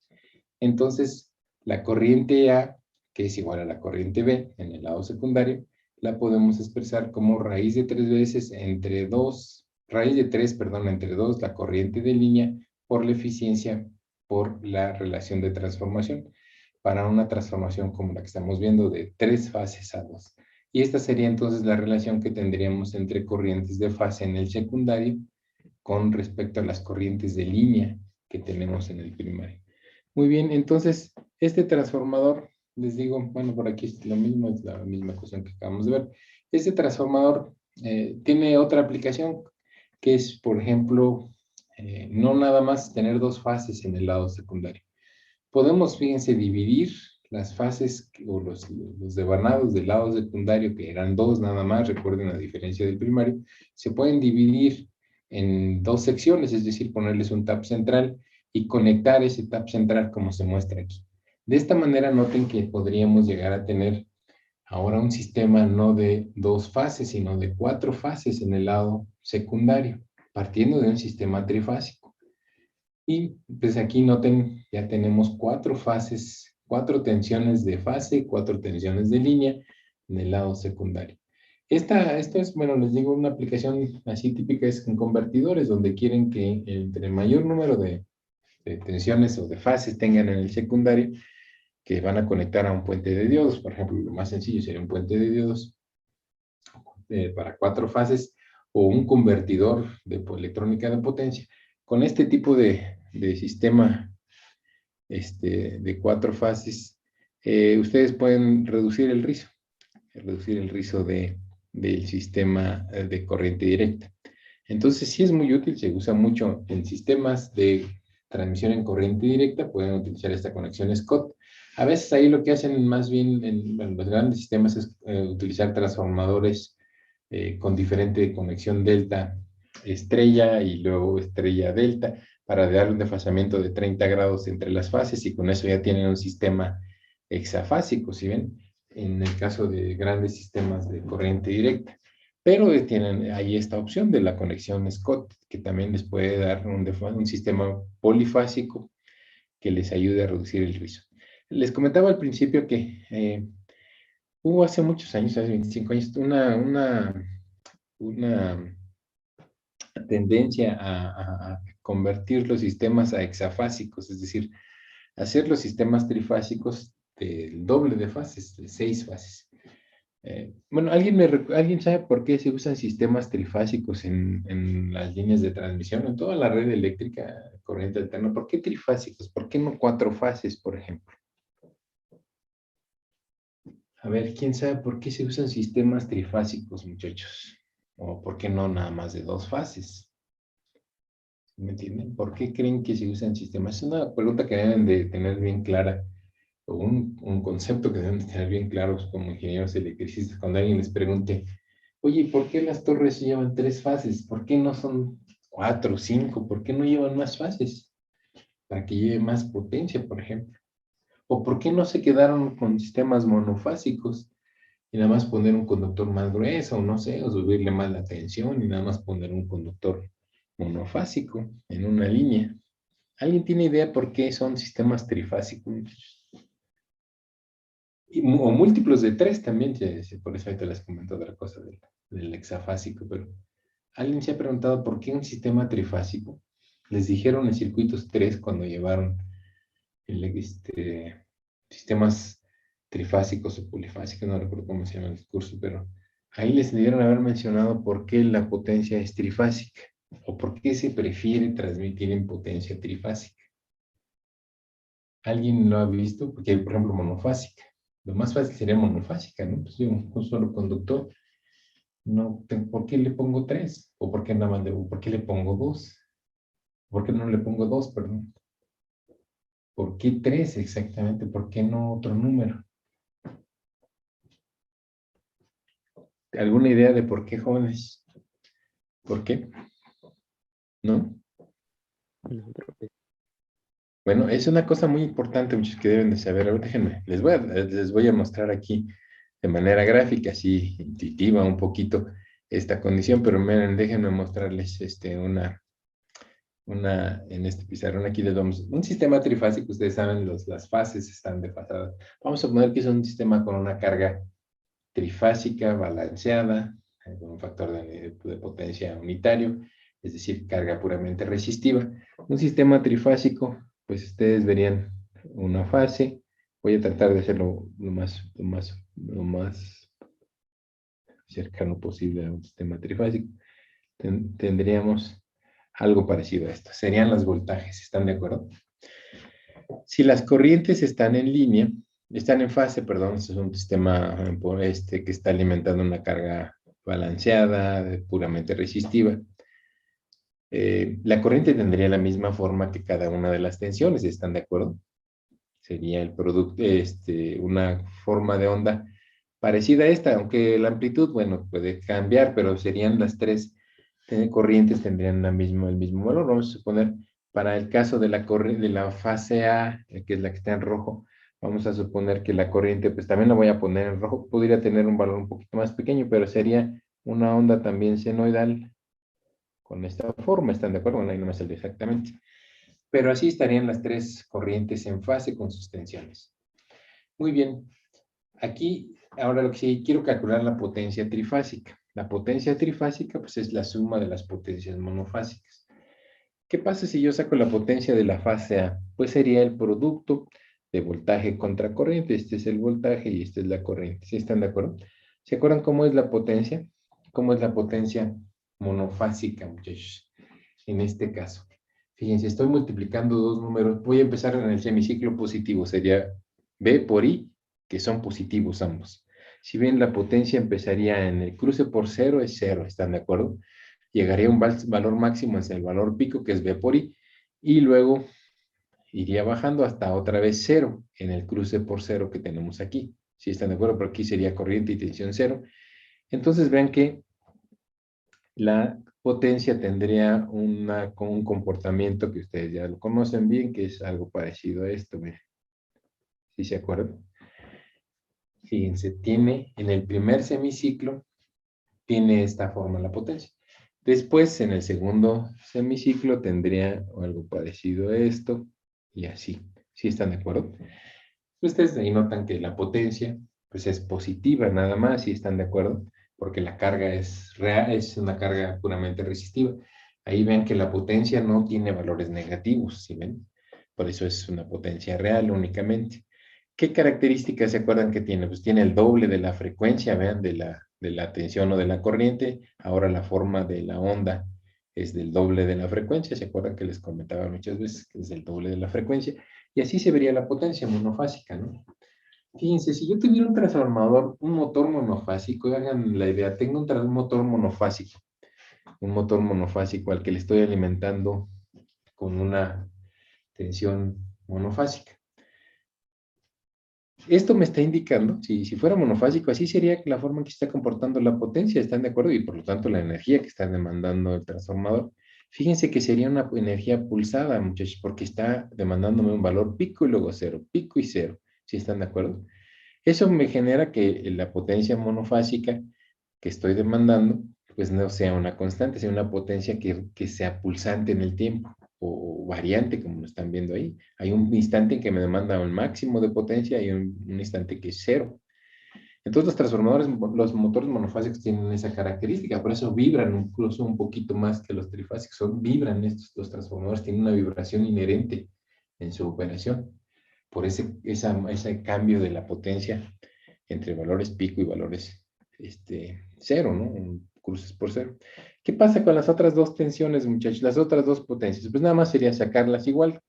Entonces, la corriente A, que es igual a la corriente B en el lado secundario, la podemos expresar como raíz de 3 veces entre 2, raíz de 3, perdón, entre 2, la corriente de línea por la eficiencia por la relación de transformación, para una transformación como la que estamos viendo de 3 fases a 2. Y esta sería entonces la relación que tendríamos entre corrientes de fase en el secundario con respecto a las corrientes de línea que tenemos en el primario. Muy bien, entonces, este transformador, les digo, bueno, por aquí es lo mismo, es la misma cuestión que acabamos de ver. Este transformador tiene otra aplicación que es, por ejemplo, no nada más tener 2 fases en el lado secundario. Podemos, fíjense, dividir las fases o los devanados del lado secundario, que eran 2 nada más, recuerden la diferencia del primario, se pueden dividir en 2 secciones, es decir, ponerles un tap central y conectar ese tap central como se muestra aquí. De esta manera noten que podríamos llegar a tener ahora un sistema no de 2 fases, sino de 4 fases en el lado secundario, partiendo de un sistema trifásico. Y pues aquí noten, ya tenemos 4 fases, 4 tensiones de fase, 4 tensiones de línea en el lado secundario. Esto es, bueno, les digo, una aplicación así típica es en convertidores, donde quieren que entre mayor número de tensiones o de fases tengan en el secundario, que van a conectar a un puente de diodos. Por ejemplo, lo más sencillo sería un puente de diodos para 4 fases o un convertidor de electrónica de potencia. Con este tipo de sistema de 4 fases, ustedes pueden reducir el rizo del sistema de corriente directa. Entonces, sí es muy útil, se usa mucho en sistemas de transmisión en corriente directa, pueden utilizar esta conexión Scott. A veces ahí lo que hacen más bien en los grandes sistemas es utilizar transformadores con diferente conexión delta estrella y luego estrella delta para dar un desfasamiento de 30 grados entre las fases y con eso ya tienen un sistema hexafásico, ¿sí ven? En el caso de grandes sistemas de corriente directa. Pero tienen ahí esta opción de la conexión Scott, que también les puede dar un sistema polifásico que les ayude a reducir el rizo. Les comentaba al principio que hubo hace muchos años, hace 25 años, una tendencia a convertir los sistemas a hexafásicos, es decir, hacer los sistemas trifásicos del doble de fases, de 6 fases. Bueno, ¿alguien sabe por qué se usan sistemas trifásicos en las líneas de transmisión, en toda la red eléctrica, corriente alterna? ¿Por qué trifásicos? ¿Por qué no 4 fases, por ejemplo? A ver, ¿quién sabe por qué se usan sistemas trifásicos, muchachos? ¿O por qué no nada más de 2 fases? ¿Me entienden? ¿Por qué creen que se usan sistemas? Es una pregunta que deben de tener bien clara, o un concepto que deben de tener bien claros como ingenieros electricistas, cuando alguien les pregunte, oye, ¿por qué las torres llevan 3 fases? ¿Por qué no son 4 o 5? ¿Por qué no llevan más fases? para que lleve más potencia, por ejemplo. ¿O por qué no se quedaron con sistemas monofásicos y nada más poner un conductor más grueso, o no sé, o subirle más la tensión y nada más poner un conductor monofásico en una línea? ¿Alguien tiene idea por qué son sistemas trifásicos? O múltiplos de tres también, por eso ahorita les comento otra cosa del hexafásico, pero ¿alguien se ha preguntado por qué un sistema trifásico? Les dijeron en circuitos 3 cuando llevaron sistemas trifásicos o polifásicos, no recuerdo cómo se llama el curso, pero ahí les debieron haber mencionado por qué la potencia es trifásica o por qué se prefiere transmitir en potencia trifásica. ¿Alguien lo ha visto? Porque, por ejemplo, monofásica. Lo más fácil sería monofásica, ¿no? Pues un solo conductor. No, ¿por qué le pongo tres? ¿O por qué nada más por qué le pongo dos? ¿Por qué no le pongo dos, perdón? ¿Por qué tres exactamente? ¿Por qué no otro número? ¿Alguna idea de por qué, jóvenes? ¿Por qué? ¿No? No, profe. Bueno, es una cosa muy importante, muchos que deben de saber. Ahora déjenme, les voy a mostrar aquí de manera gráfica, así intuitiva un poquito esta condición, pero miren, déjenme mostrarles en este pizarrón aquí les vamos, un sistema trifásico, ustedes saben, las fases están desfasadas. Vamos a poner que es un sistema con una carga trifásica balanceada, con un factor de potencia unitario, es decir, carga puramente resistiva. Un sistema trifásico, pues ustedes verían una fase. Voy a tratar de hacerlo lo más cercano posible a un sistema trifásico. Tendríamos algo parecido a esto. Serían los voltajes, ¿están de acuerdo? Si las corrientes están en línea, están en fase, perdón, este es un sistema que está alimentando una carga balanceada, puramente resistiva. La corriente tendría la misma forma que cada una de las tensiones, ¿están de acuerdo? Sería el producto, una forma de onda parecida a esta, aunque la amplitud, bueno, puede cambiar, pero serían las tres corrientes, tendrían el mismo valor. Vamos a suponer, para el caso de la fase A, que es la que está en rojo, vamos a suponer que la corriente, pues también la voy a poner en rojo, podría tener un valor un poquito más pequeño, pero sería una onda también senoidal con esta forma, ¿están de acuerdo? Bueno, ahí no me salió exactamente. Pero así estarían las tres corrientes en fase con sus tensiones. Muy bien, aquí, ahora lo que sí, quiero calcular la potencia trifásica. La potencia trifásica, pues es la suma de las potencias monofásicas. ¿Qué pasa si yo saco la potencia de la fase A? Pues sería el producto de voltaje contra corriente. Este es el voltaje y esta es la corriente. ¿Sí están de acuerdo? ¿Se acuerdan cómo es la potencia? ¿Cómo es la potencia monofásica, muchachos? En este caso. Fíjense, estoy multiplicando dos números. Voy a empezar en el semiciclo positivo. Sería B por I, que son positivos ambos. Si bien la potencia empezaría en el cruce por cero, es cero, ¿están de acuerdo? Llegaría a un valor máximo, es el valor pico, que es B por I, y luego iría bajando hasta otra vez cero en el cruce por cero que tenemos aquí. ¿Sí están de acuerdo? Pero aquí sería corriente y tensión cero. Entonces vean que la potencia tendría un comportamiento que ustedes ya lo conocen bien, que es algo parecido a esto. Miren. ¿Sí se acuerdan? Fíjense, tiene en el primer semiciclo, tiene esta forma la potencia. Después, en el segundo semiciclo, tendría algo parecido a esto, y así. ¿Sí están de acuerdo? Ustedes ahí notan que la potencia, pues es positiva nada más, ¿sí están de acuerdo? Porque la carga es real, es una carga puramente resistiva. Ahí ven que la potencia no tiene valores negativos, ¿sí ven? Por eso es una potencia real únicamente. ¿Qué características se acuerdan que tiene? Pues tiene el doble de la frecuencia, vean, de la tensión o de la corriente. Ahora la forma de la onda es del doble de la frecuencia. ¿Se acuerdan que les comentaba muchas veces que es del doble de la frecuencia? Y así se vería la potencia monofásica, ¿no? Fíjense, si yo tuviera un transformador, un motor monofásico, hagan la idea, tengo un motor monofásico al que le estoy alimentando con una tensión monofásica. Esto me está indicando, si fuera monofásico, así sería la forma en que se está comportando la potencia, ¿están de acuerdo? Y por lo tanto la energía que está demandando el transformador. Fíjense que sería una energía pulsada, muchachos, porque está demandándome un valor pico y luego cero, pico y cero. ¿Sí están de acuerdo? Eso me genera que la potencia monofásica que estoy demandando, pues no sea una constante, sea una potencia que sea pulsante en el tiempo o variante, como lo están viendo ahí. Hay un instante en que me demanda un máximo de potencia y un instante que es cero. Entonces los transformadores, los motores monofásicos tienen esa característica, por eso vibran incluso un poquito más que los trifásicos. Vibran estos, los transformadores tienen una vibración inherente en su operación, por ese cambio de la potencia entre valores pico y valores cero, ¿no? Cruces por cero. ¿Qué pasa con las otras dos tensiones, muchachos? Las otras dos potencias, pues nada más sería sacarlas igual.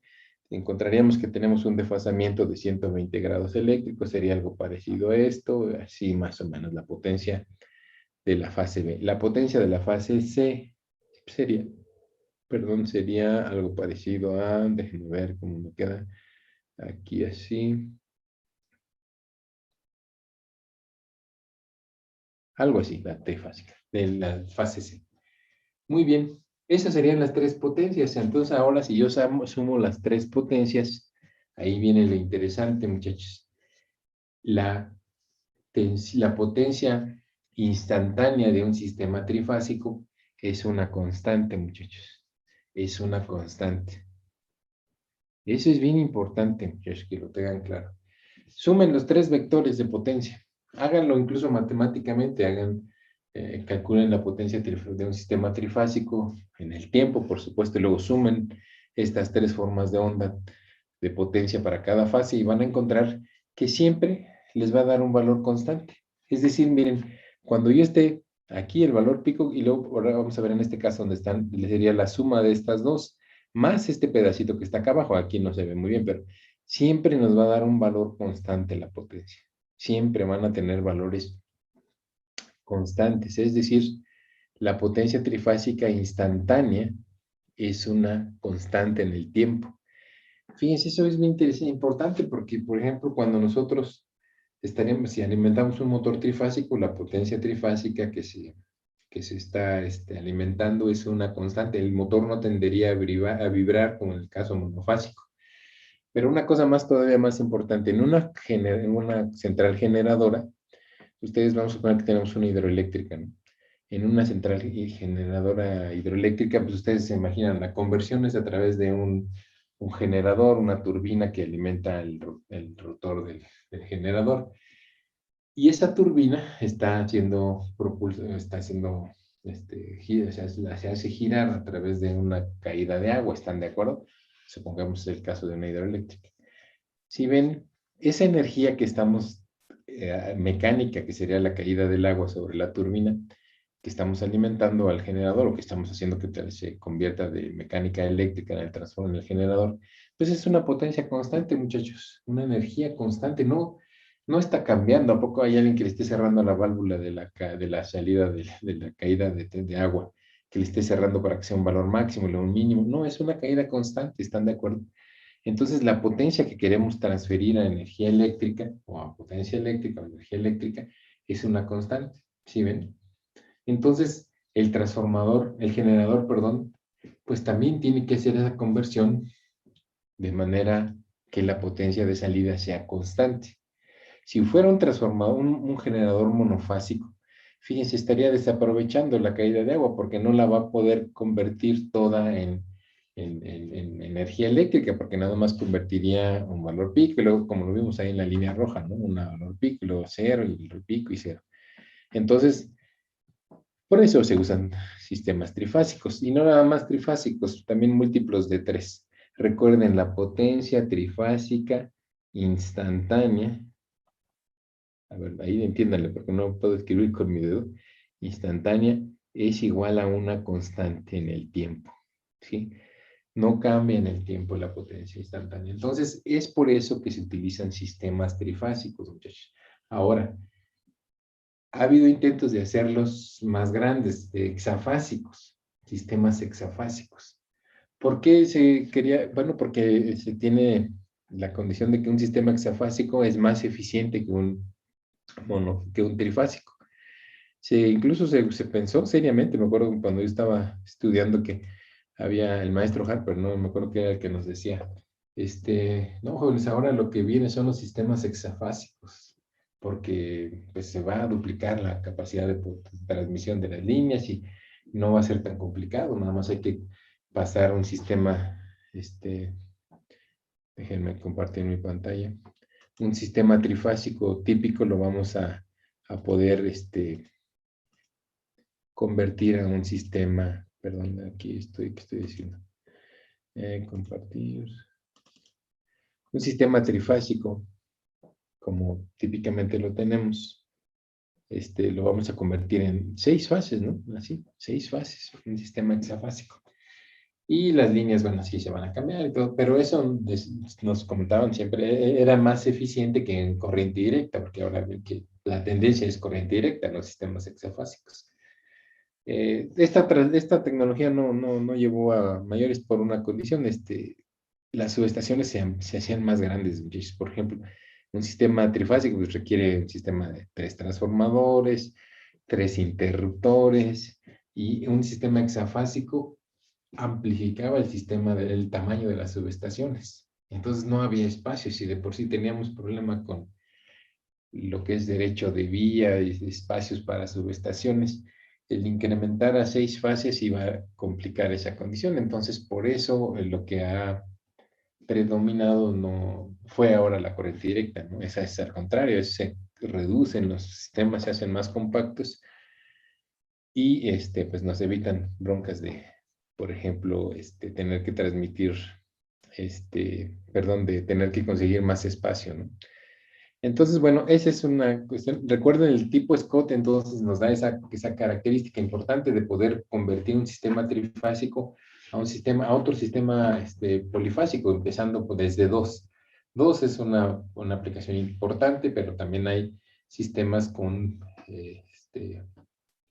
Encontraríamos que tenemos un desfasamiento de 120 grados eléctricos, sería algo parecido a esto, así más o menos la potencia de la fase B. La potencia de la fase C sería, perdón, sería algo parecido a, déjenme ver cómo me queda aquí así, algo así, la trifásica, de la fase C. Muy bien, esas serían las tres potencias. Entonces ahora si yo sumo las tres potencias, ahí viene lo interesante, muchachos. La potencia instantánea de un sistema trifásico es una constante, muchachos. Es una constante. Eso es bien importante, muchachos, que lo tengan claro. Sumen los tres vectores de potencia. Háganlo incluso matemáticamente. Calculen la potencia de un sistema trifásico en el tiempo, por supuesto, y luego sumen estas tres formas de onda de potencia para cada fase y van a encontrar que siempre les va a dar un valor constante. Es decir, miren, cuando yo esté aquí el valor pico y luego ahora vamos a ver en este caso donde están, le sería la suma de estas dos, más este pedacito que está acá abajo, aquí no se ve muy bien, pero siempre nos va a dar un valor constante la potencia. Siempre van a tener valores constantes, es decir, la potencia trifásica instantánea es una constante en el tiempo. Fíjense, eso es muy interesante, importante porque, por ejemplo, cuando nosotros estaríamos, si alimentamos un motor trifásico, la potencia trifásica que se está alimentando es una constante. El motor no tendería a vibrar como en el caso monofásico. Pero una cosa más todavía más importante, en una central generadora, ustedes vamos a suponer que tenemos una hidroeléctrica, ¿no? En una central generadora hidroeléctrica, pues ustedes se imaginan, la conversión es a través de un generador, una turbina que alimenta el rotor del generador. Y esa turbina está haciendo se hace girar a través de una caída de agua, ¿están de acuerdo? Supongamos el caso de una hidroeléctrica. Si ven, esa energía que estamos, mecánica, que sería la caída del agua sobre la turbina, que estamos alimentando al generador o que estamos haciendo que se convierta de mecánica eléctrica en el transformador en el generador, pues es una potencia constante, muchachos, una energía constante, no está cambiando. ¿A poco hay alguien que le esté cerrando la válvula de la salida de la caída de agua, que le esté cerrando para que sea un valor máximo o un mínimo? No, es una caída constante, ¿están de acuerdo? Entonces, la potencia que queremos transferir a energía eléctrica o a potencia eléctrica o energía eléctrica es una constante, ¿sí ven? Entonces, el generador, perdón, pues también tiene que hacer esa conversión de manera que la potencia de salida sea constante. Si fuera un transformador, un generador monofásico, fíjense, estaría desaprovechando la caída de agua porque no la va a poder convertir toda en energía eléctrica, porque nada más convertiría un valor pico, y luego, como lo vimos ahí en la línea roja, ¿no? Un valor pico, y luego cero, y el pico y cero. Entonces, por eso se usan sistemas trifásicos, y no nada más trifásicos, también múltiplos de tres. Recuerden, la potencia trifásica instantánea, a ver, ahí entiéndanle, porque no puedo escribir con mi dedo, instantánea es igual a una constante en el tiempo, ¿sí? No cambia en el tiempo la potencia instantánea. Entonces, es por eso que se utilizan sistemas trifásicos, muchachos. Ahora, ha habido intentos de hacerlos más grandes, de hexafásicos, sistemas hexafásicos. ¿Por qué se quería? Bueno, porque se tiene la condición de que un sistema hexafásico es más eficiente que un trifásico. Incluso se pensó seriamente, me acuerdo cuando yo estaba estudiando, que había el maestro Harper, no me acuerdo que era el que nos decía, no, jóvenes, ahora lo que viene son los sistemas hexafásicos, porque pues se va a duplicar la capacidad de transmisión de las líneas y no va a ser tan complicado, nada más hay que pasar un sistema, déjenme compartir mi pantalla, un sistema trifásico típico lo vamos a poder, convertir a un sistema, perdón, aquí estoy, ¿qué estoy diciendo? Compartir. Un sistema trifásico, como típicamente lo tenemos, lo vamos a convertir en 6 fases, ¿no? Así, 6 fases, un sistema hexafásico. Y las líneas, bueno, sí se van a cambiar y todo, pero eso nos comentaban siempre, era más eficiente que en corriente directa, porque ahora ven que la tendencia es corriente directa en los sistemas hexafásicos. Esta tecnología no llevó a mayores por una condición. Las subestaciones se hacían más grandes. Por ejemplo, un sistema trifásico pues, requiere un sistema de 3 transformadores, 3 interruptores, y un sistema hexafásico amplificaba el sistema del tamaño de las subestaciones. Entonces no había espacios y de por sí teníamos problema con lo que es derecho de vía y espacios para subestaciones. El incrementar a 6 fases iba a complicar esa condición. Entonces, por eso lo que ha predominado no fue ahora la corriente directa, ¿no? Esa es al contrario, se reducen los sistemas, se hacen más compactos y pues nos evitan broncas de, por ejemplo, tener que transmitir, perdón, de tener que conseguir más espacio, ¿no? Entonces, bueno, esa es una cuestión. Recuerden, el tipo Scott entonces nos da esa característica importante de poder convertir un sistema trifásico a otro sistema polifásico, empezando desde 2. 2 es una aplicación importante, pero también hay sistemas con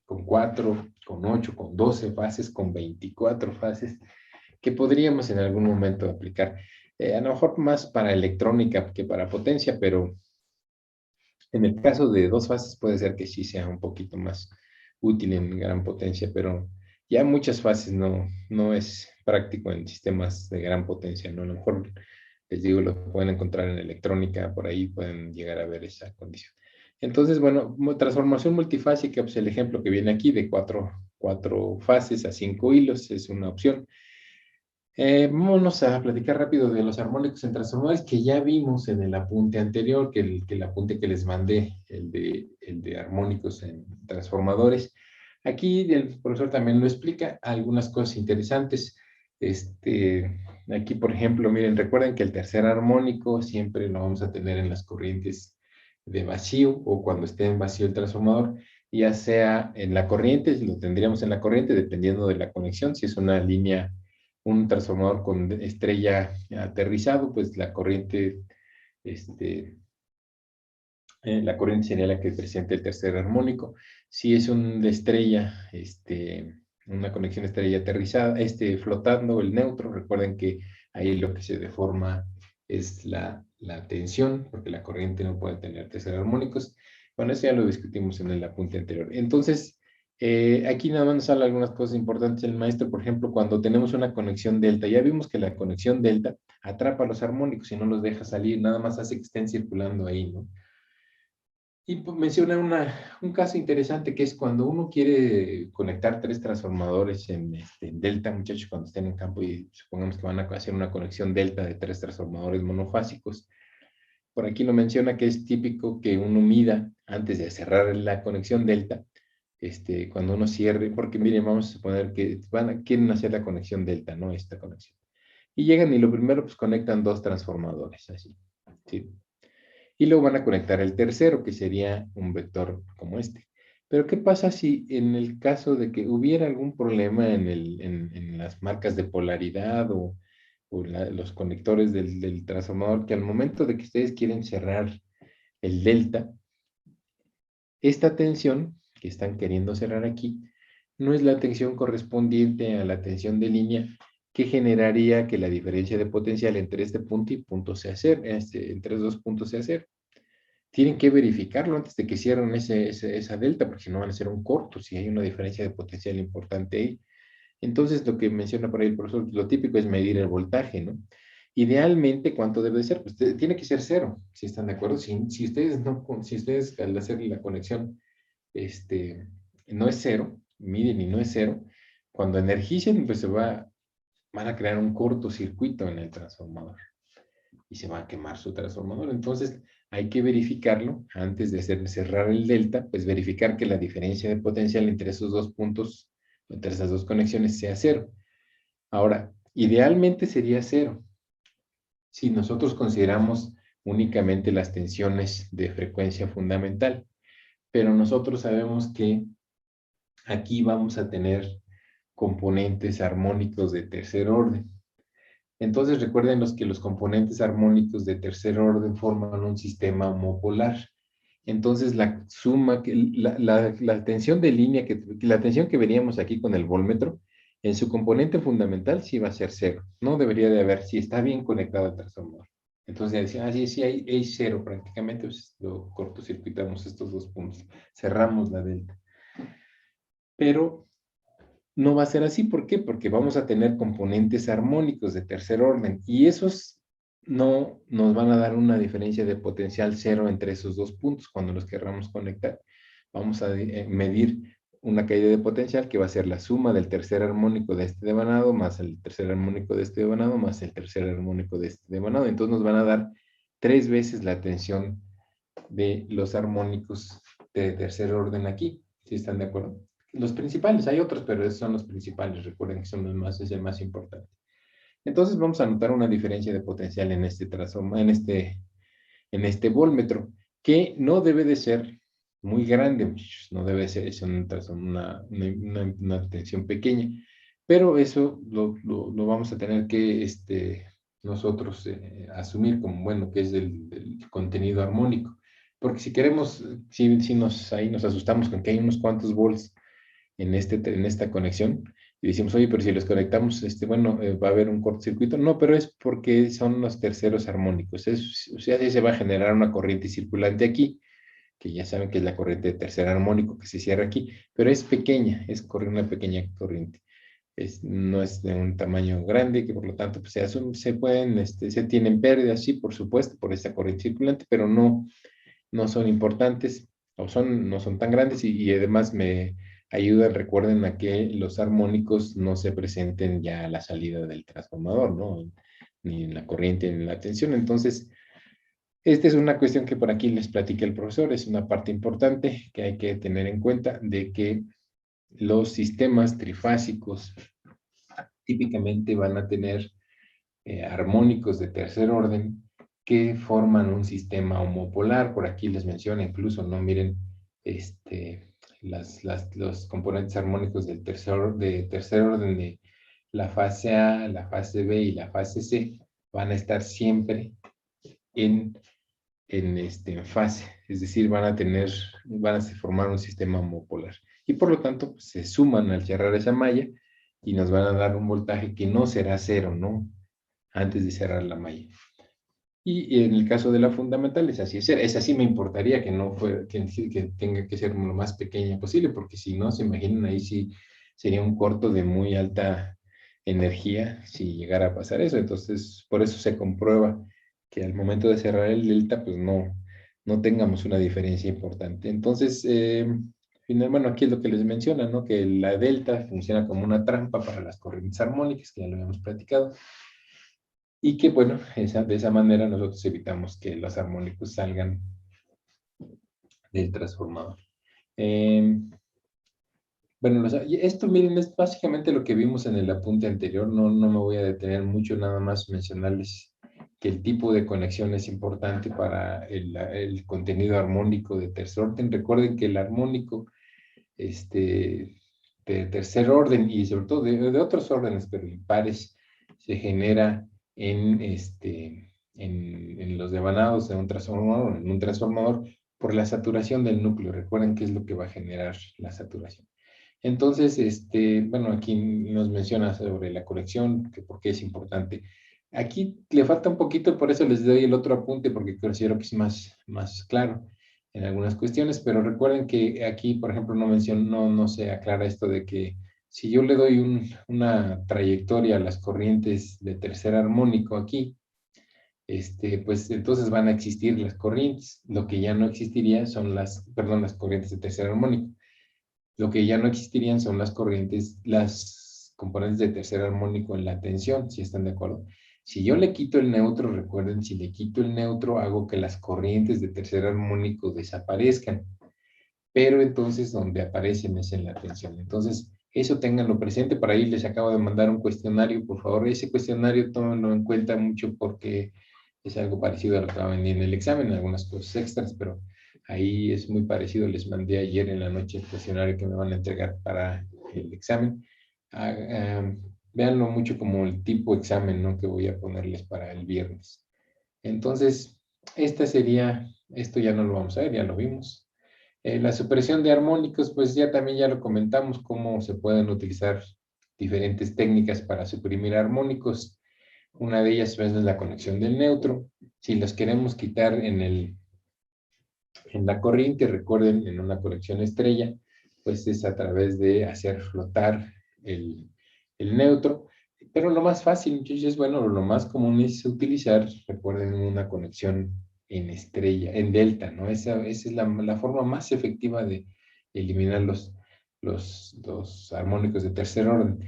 4, con 8, con 12 fases, con 24 fases, que podríamos en algún momento aplicar. A lo mejor más para electrónica que para potencia, pero en el caso de 2 fases puede ser que sí sea un poquito más útil en gran potencia, pero ya muchas fases no es práctico en sistemas de gran potencia, ¿no? A lo mejor, les digo, lo pueden encontrar en electrónica, por ahí pueden llegar a ver esa condición. Entonces, bueno, transformación multifásica, pues el ejemplo que viene aquí de 4 fases a 5 hilos es una opción. Vámonos a platicar rápido de los armónicos en transformadores que ya vimos en el apunte anterior, que el apunte que les mandé, el de armónicos en transformadores. Aquí el profesor también lo explica, algunas cosas interesantes. Aquí, por ejemplo, miren, recuerden que el tercer armónico siempre lo vamos a tener en las corrientes de vacío o cuando esté en vacío el transformador, ya sea en la corriente, lo tendríamos en la corriente dependiendo de la conexión, si es una línea, un transformador con estrella aterrizado, pues la corriente sería la que presenta el tercer armónico. Si es un de estrella, una conexión estrella aterrizada, flotando, el neutro, recuerden que ahí lo que se deforma es la tensión, porque la corriente no puede tener tercer armónicos. Bueno, eso ya lo discutimos en el apunte anterior. Entonces, aquí nada más nos habla algunas cosas importantes el maestro, por ejemplo, cuando tenemos una conexión delta, ya vimos que la conexión delta atrapa los armónicos y no los deja salir, nada más hace que estén circulando ahí, ¿no? Y pues, menciona un caso interesante que es cuando uno quiere conectar 3 transformadores en delta, muchachos, cuando estén en campo y supongamos que van a hacer una conexión delta de 3 transformadores monofásicos. Por aquí lo menciona que es típico que uno mida antes de cerrar la conexión delta, cuando uno cierre, porque miren, vamos a suponer que quieren hacer la conexión delta, ¿no? Esta conexión. Y llegan y lo primero, pues conectan 2 transformadores, así, ¿sí? Y luego van a conectar el tercero, que sería un vector como este. Pero ¿qué pasa si en el caso de que hubiera algún problema en las marcas de polaridad o los conectores del transformador, que al momento de que ustedes quieren cerrar el delta, esta tensión que están queriendo cerrar aquí, no es la tensión correspondiente a la tensión de línea que generaría que la diferencia de potencial entre este punto y punto sea cero, entre los dos puntos sea cero. Tienen que verificarlo antes de que cierren esa delta, porque si no van a ser un corto, si hay una diferencia de potencial importante ahí. Entonces, lo que menciona por ahí el profesor, lo típico es medir el voltaje, ¿no? Idealmente, ¿cuánto debe de ser? Pues tiene que ser cero, si están de acuerdo. Si ustedes no, si ustedes al hacer la conexión, este, no es cero, miden y no es cero, cuando energicen, pues van a crear un cortocircuito en el transformador y se va a quemar su transformador. Entonces, hay que verificarlo antes de cerrar el delta, pues verificar que la diferencia de potencial entre esos dos puntos, entre esas dos conexiones, sea cero. Ahora, idealmente sería cero si nosotros consideramos únicamente las tensiones de frecuencia fundamental, pero nosotros sabemos que aquí vamos a tener componentes armónicos de tercer orden. Entonces recuerden que los componentes armónicos de tercer orden forman un sistema homopolar. Entonces la suma, la tensión de línea, la tensión que veríamos aquí con el voltmetro, en su componente fundamental sí va a ser cero. No debería de haber, si está bien conectado al transformador. Entonces decían, sí, hay cero prácticamente, pues lo cortocircuitamos estos dos puntos, cerramos la delta. Pero no va a ser así, ¿por qué? Porque vamos a tener componentes armónicos de tercer orden y esos no nos van a dar una diferencia de potencial cero entre esos dos puntos cuando los querramos conectar. Vamos a medir una caída de potencial que va a ser la suma del tercer armónico de este devanado más el tercer armónico de este devanado más el tercer armónico de este devanado. Entonces nos van a dar 3 veces la tensión de los armónicos de tercer orden aquí. ¿Sí están de acuerdo? Los principales, hay otros, pero esos son los principales, recuerden que son los más, es el más importante. Entonces vamos a notar una diferencia de potencial en este voltmetro, que no debe de ser muy grande, muchachos, no debe ser, es una tensión pequeña, pero eso lo vamos a tener que nosotros asumir como, bueno, que es del contenido armónico, porque si queremos, ahí nos asustamos con que hay unos cuantos volts en esta conexión y decimos, oye, pero si los conectamos, bueno, va a haber un cortocircuito. No, pero es porque son los terceros armónicos. O sea, sí se va a generar una corriente circulante aquí, que ya saben que es la corriente de tercer armónico que se cierra aquí, pero es pequeña, es una pequeña corriente. No es de un tamaño grande, que por lo tanto pues, se tienen pérdidas, sí, por supuesto, por esta corriente circulante, pero no son importantes o no son tan grandes y además me ayudan, recuerden, a que los armónicos no se presenten ya a la salida del transformador, ¿no? Ni en la corriente ni en la tensión. Entonces, esta es una cuestión que por aquí les platica el profesor, es una parte importante que hay que tener en cuenta de que los sistemas trifásicos típicamente van a tener armónicos de tercer orden que forman un sistema homopolar. Por aquí les menciono incluso, ¿no? Miren, los componentes armónicos de tercer orden de la fase A, la fase B y la fase C van a estar siempre en fase, es decir, van a formar un sistema homopolar. Y por lo tanto, pues, se suman al cerrar esa malla y nos van a dar un voltaje que no será cero, ¿no? Antes de cerrar la malla. Y en el caso de la fundamental, es así me importaría que no fuera, que tenga que ser lo más pequeña posible, porque si no, se imaginan ahí sí sería un corto de muy alta energía si llegara a pasar eso. Entonces, por eso se comprueba que al momento de cerrar el delta, pues no tengamos una diferencia importante. Entonces, bueno, aquí es lo que les menciona, ¿no? Que la delta funciona como una trampa para las corrientes armónicas, que ya lo habíamos platicado. Y que, bueno, de esa manera nosotros evitamos que los armónicos salgan del transformador. Bueno, esto, miren, es básicamente lo que vimos en el apunte anterior. No me voy a detener mucho, nada más mencionarles que el tipo de conexión es importante para el contenido armónico de tercer orden. Recuerden que el armónico de tercer orden y sobre todo de otros órdenes, pero impares, se genera en los devanados de un transformador, en un transformador, por la saturación del núcleo. Recuerden qué es lo que va a generar la saturación. Entonces, bueno, aquí nos menciona sobre la conexión, que por qué es importante. Aquí le falta un poquito, por eso les doy el otro apunte, porque considero que es más claro en algunas cuestiones, pero recuerden que aquí, por ejemplo, no se aclara esto de que si yo le doy una trayectoria a las corrientes de tercer armónico aquí, pues entonces van a existir las corrientes. Lo que ya no existiría son las corrientes de tercer armónico. Lo que ya no existirían son las corrientes, las componentes de tercer armónico en la tensión, si están de acuerdo. Si yo le quito el neutro, recuerden, si le quito el neutro, hago que las corrientes de tercer armónico desaparezcan. Pero entonces donde aparecen es en la tensión. Entonces, eso ténganlo presente. Para ahí les acabo de mandar un cuestionario, por favor. Ese cuestionario tómenlo en cuenta mucho porque es algo parecido a lo que va a venir en el examen, algunas cosas extras, pero ahí es muy parecido. Les mandé ayer en la noche el cuestionario que me van a entregar para el examen. Véanlo mucho como el tipo examen, ¿no?, que voy a ponerles para el viernes. Entonces, esto ya no lo vamos a ver, ya lo vimos. La supresión de armónicos, pues ya lo comentamos, cómo se pueden utilizar diferentes técnicas para suprimir armónicos. Una de ellas es la conexión del neutro. Si los queremos quitar en la corriente, recuerden, en una conexión estrella, pues es a través de hacer flotar el neutro. Pero lo más fácil, muchachos, bueno, lo más común es utilizar, recuerden, una conexión en estrella, en delta, ¿no? Esa es la forma más efectiva de eliminar los armónicos de tercer orden.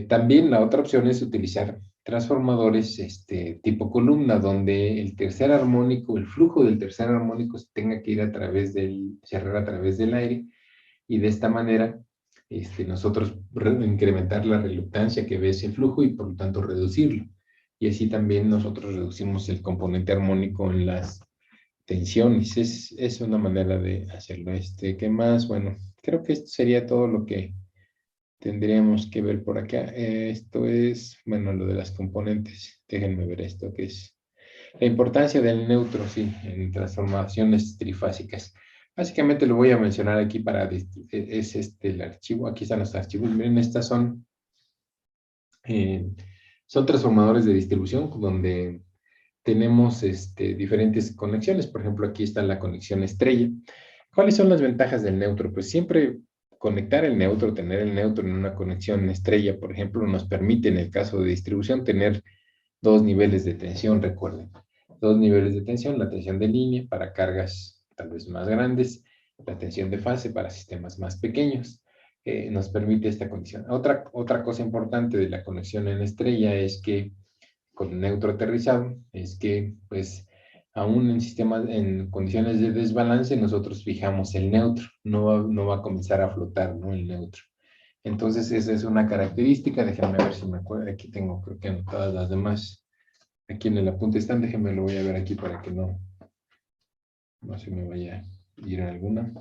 También la otra opción es utilizar transformadores tipo columna, donde el tercer armónico, el flujo del tercer armónico tenga que ir cerrar a través del aire, y de esta manera nosotros incrementar la reluctancia que ve ese flujo y por lo tanto reducirlo. Y así también nosotros reducimos el componente armónico en las tensiones. Es una manera de hacerlo. ¿Qué más? Bueno, creo que esto sería todo lo que tendríamos que ver por acá. Esto es, bueno, lo de las componentes. Déjenme ver esto, que es la importancia del neutro, sí, en transformaciones trifásicas. Básicamente lo voy a mencionar aquí es el archivo. Aquí están los archivos. Miren, estas son transformadores de distribución donde tenemos diferentes conexiones. Por ejemplo, aquí está la conexión estrella. ¿Cuáles son las ventajas del neutro? Pues siempre conectar el neutro, tener el neutro en una conexión estrella, por ejemplo, nos permite en el caso de distribución tener dos niveles de tensión, recuerden. Dos niveles de tensión, la tensión de línea para cargas tal vez más grandes, la tensión de fase para sistemas más pequeños. Nos permite esta condición. Otra cosa importante de la conexión en estrella es que con neutro aterrizado, es que pues aún en condiciones de desbalance, nosotros fijamos el neutro, no va a comenzar a flotar, ¿no?, el neutro. Entonces esa es una característica. Déjenme ver si me acuerdo, aquí tengo creo que anotadas las demás, aquí en el apunte están, déjenme lo voy a ver aquí para que no se me vaya a ir en alguna.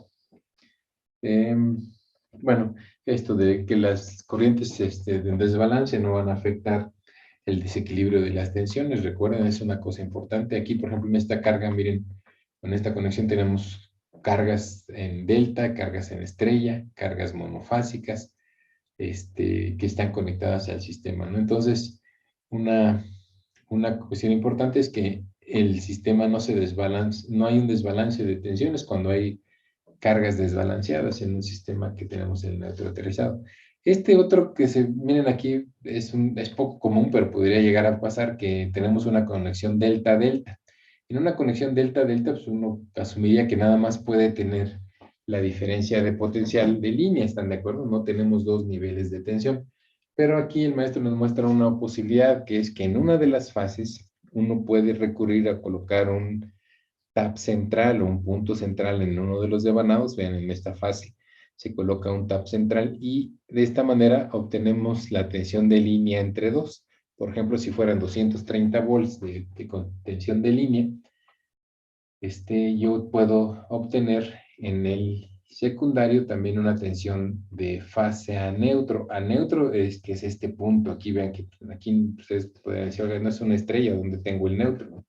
Bueno, esto de que las corrientes de desbalance no van a afectar el desequilibrio de las tensiones, recuerden, es una cosa importante. Aquí, por ejemplo, en esta carga, miren, con esta conexión tenemos cargas en delta, cargas en estrella, cargas monofásicas, que están conectadas al sistema, ¿no? Entonces, una cuestión importante es que el sistema no se desbalance, no hay un desbalance de tensiones cuando hay cargas desbalanceadas en un sistema que tenemos en el neutro aterrizado. Otro miren aquí, es poco común, pero podría llegar a pasar que tenemos una conexión delta-delta. En una conexión delta-delta, pues uno asumiría que nada más puede tener la diferencia de potencial de línea, ¿están de acuerdo? No tenemos dos niveles de tensión. Pero aquí el maestro nos muestra una posibilidad, que es que en una de las fases uno puede recurrir a colocar un tap central o un punto central en uno de los devanados. Vean, en esta fase se coloca un tap central y de esta manera obtenemos la tensión de línea entre dos. Por ejemplo, si fueran 230 volts de tensión de línea, yo puedo obtener en el secundario también una tensión de fase a neutro. A neutro es que es este punto. Aquí vean que aquí ustedes pueden decir, no es una estrella donde tengo el neutro, ¿no?,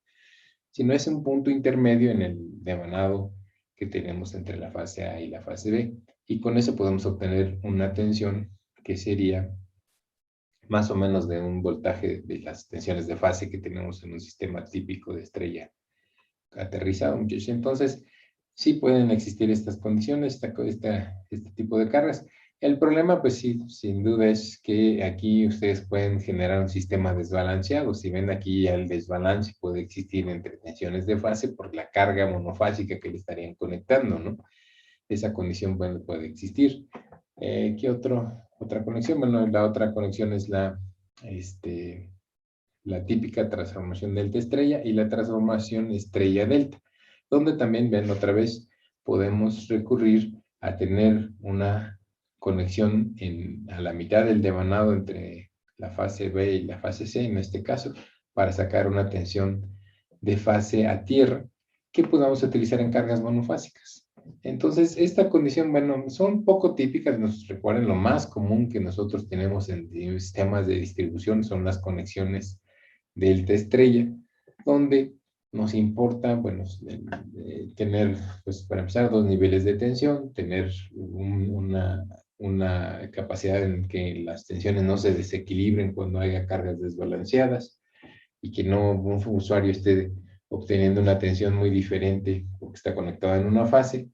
sino es un punto intermedio en el devanado que tenemos entre la fase A y la fase B. Y con eso podemos obtener una tensión que sería más o menos de un voltaje de las tensiones de fase que tenemos en un sistema típico de estrella aterrizado, muchachos. Entonces, sí pueden existir estas condiciones, este tipo de cargas. El problema, pues sí, sin duda es que aquí ustedes pueden generar un sistema desbalanceado. Si ven aquí el desbalance puede existir entre tensiones de fase por la carga monofásica que le estarían conectando, ¿no? Esa condición puede existir. ¿Qué otra conexión? Bueno, la otra conexión es la típica transformación delta-estrella y la transformación estrella-delta, donde también, ven otra vez, podemos recurrir a tener una conexión a la mitad del devanado entre la fase B y la fase C, en este caso, para sacar una tensión de fase a tierra que podamos utilizar en cargas monofásicas. Entonces, esta condición, bueno, son poco típicas, nos recuerden lo más común que nosotros tenemos en sistemas de distribución son las conexiones delta estrella, donde nos importa, bueno, tener, pues para empezar, dos niveles de tensión, tener una capacidad en que las tensiones no se desequilibren cuando haya cargas desbalanceadas y que no un usuario esté obteniendo una tensión muy diferente porque está conectado en una fase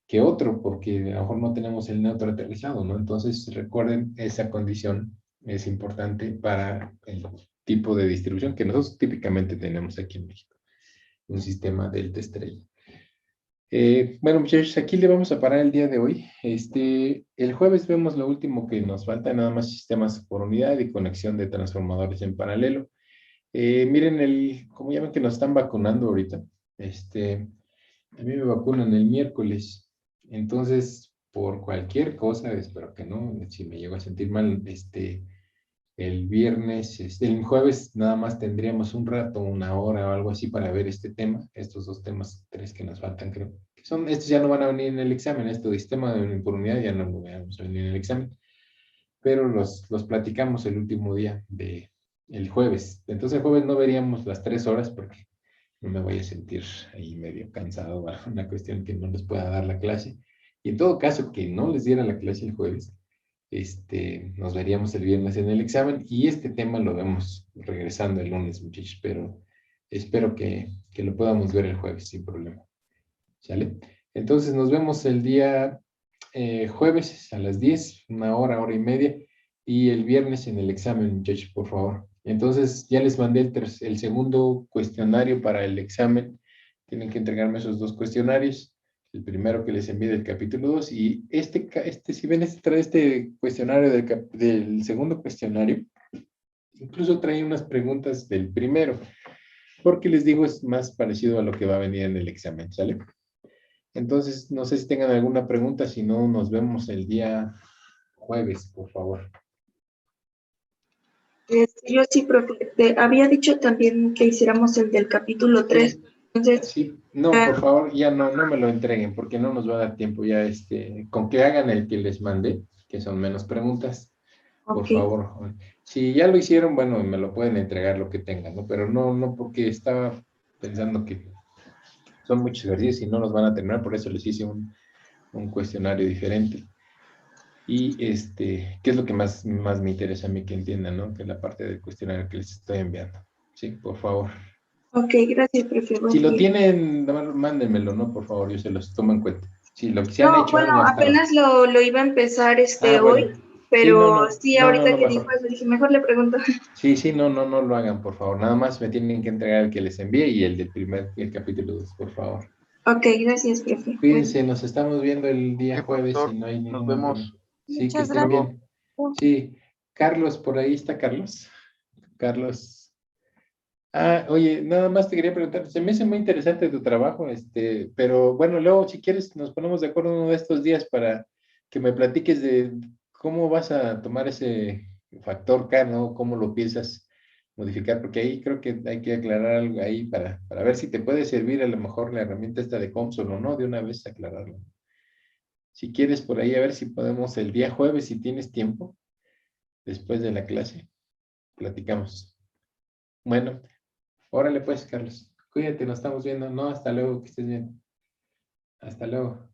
que otro, porque a lo mejor no tenemos el neutro aterrizado, ¿no? Entonces, recuerden, esa condición es importante para el tipo de distribución que nosotros típicamente tenemos aquí en México, un sistema delta estrella. Bueno, muchachos, aquí le vamos a parar el día de hoy. El jueves vemos lo último que nos falta, nada más sistemas por unidad y conexión de transformadores en paralelo. Miren, como ya ven que nos están vacunando ahorita, a mí me vacunan el miércoles. Entonces, por cualquier cosa, espero que no, si me llego a sentir mal, el viernes, el jueves nada más tendríamos un rato, una hora o algo así para ver este tema, estos dos temas, tres que nos faltan, creo. Estos ya no van a venir en el examen, esto de sistema de uniformidad ya no lo vamos a venir en el examen, pero los platicamos el último día el jueves. Entonces el jueves no veríamos las 3 horas porque no me voy a sentir ahí medio cansado, una cuestión que no les pueda dar la clase. Y en todo caso, que no les diera la clase el jueves, nos veríamos el viernes en el examen y este tema lo vemos regresando el lunes, muchachos, pero espero que lo podamos ver el jueves sin problema. ¿Sale? Entonces nos vemos el día jueves a las 10, una hora, hora y media, y el viernes en el examen, muchachos, por favor. Entonces ya les mandé el segundo cuestionario para el examen. Tienen que entregarme esos dos cuestionarios. El primero que les envié del capítulo 2 y si ven, trae este cuestionario del segundo cuestionario. Incluso trae unas preguntas del primero, porque les digo, es más parecido a lo que va a venir en el examen, ¿sale? Entonces, no sé si tengan alguna pregunta, si no, nos vemos el día jueves, por favor. Yo sí, profe, había dicho también que hiciéramos el del capítulo 3. Entonces, Sí, no, por favor, ya no me lo entreguen porque no nos va a dar tiempo ya, con que hagan el que les mandé, que son menos preguntas, por ok. favor. Si ya lo hicieron, bueno, me lo pueden entregar lo que tengan, ¿no? Pero no porque estaba pensando que son muchos ejercicios y no los van a terminar, por eso les hice un cuestionario diferente. Y ¿qué es lo que más me interesa a mí que entiendan, ¿no? Que es la parte del cuestionario que les estoy enviando. Sí, por favor. Ok, gracias, profe. Buen Si lo día. tienen, mándenmelo, ¿no? Por favor, yo se los tomo en cuenta. Si lo que se han No, hecho bueno, algo hasta ahora. apenas lo iba a empezar hoy, Bueno. Sí, pero sí, ahorita que dijo mejor. eso, dije, mejor le pregunto. Sí, no lo hagan, por favor. Nada más me tienen que entregar el que les envié y el del el capítulo 2, por favor. Ok, gracias, profe. Cuídense, nos estamos viendo el día Sí, jueves profesor, si no hay nos ningún problema. vemos. Sí, que Muchas estén gracias. bien. Sí, Carlos, por ahí está Carlos. Carlos. Oye, nada más te quería preguntar, se me hace muy interesante tu trabajo, pero bueno, luego si quieres nos ponemos de acuerdo uno de estos días para que me platiques de cómo vas a tomar ese factor K, ¿no? ¿Cómo lo piensas modificar? Porque ahí creo que hay que aclarar algo ahí para ver si te puede servir a lo mejor la herramienta esta de Comsol o no, de una vez aclararlo. Si quieres por ahí a ver si podemos el día jueves, si tienes tiempo, después de la clase, platicamos. Bueno. Órale pues, Carlos. Cuídate, nos estamos viendo. No, hasta luego, que estés bien. Hasta luego.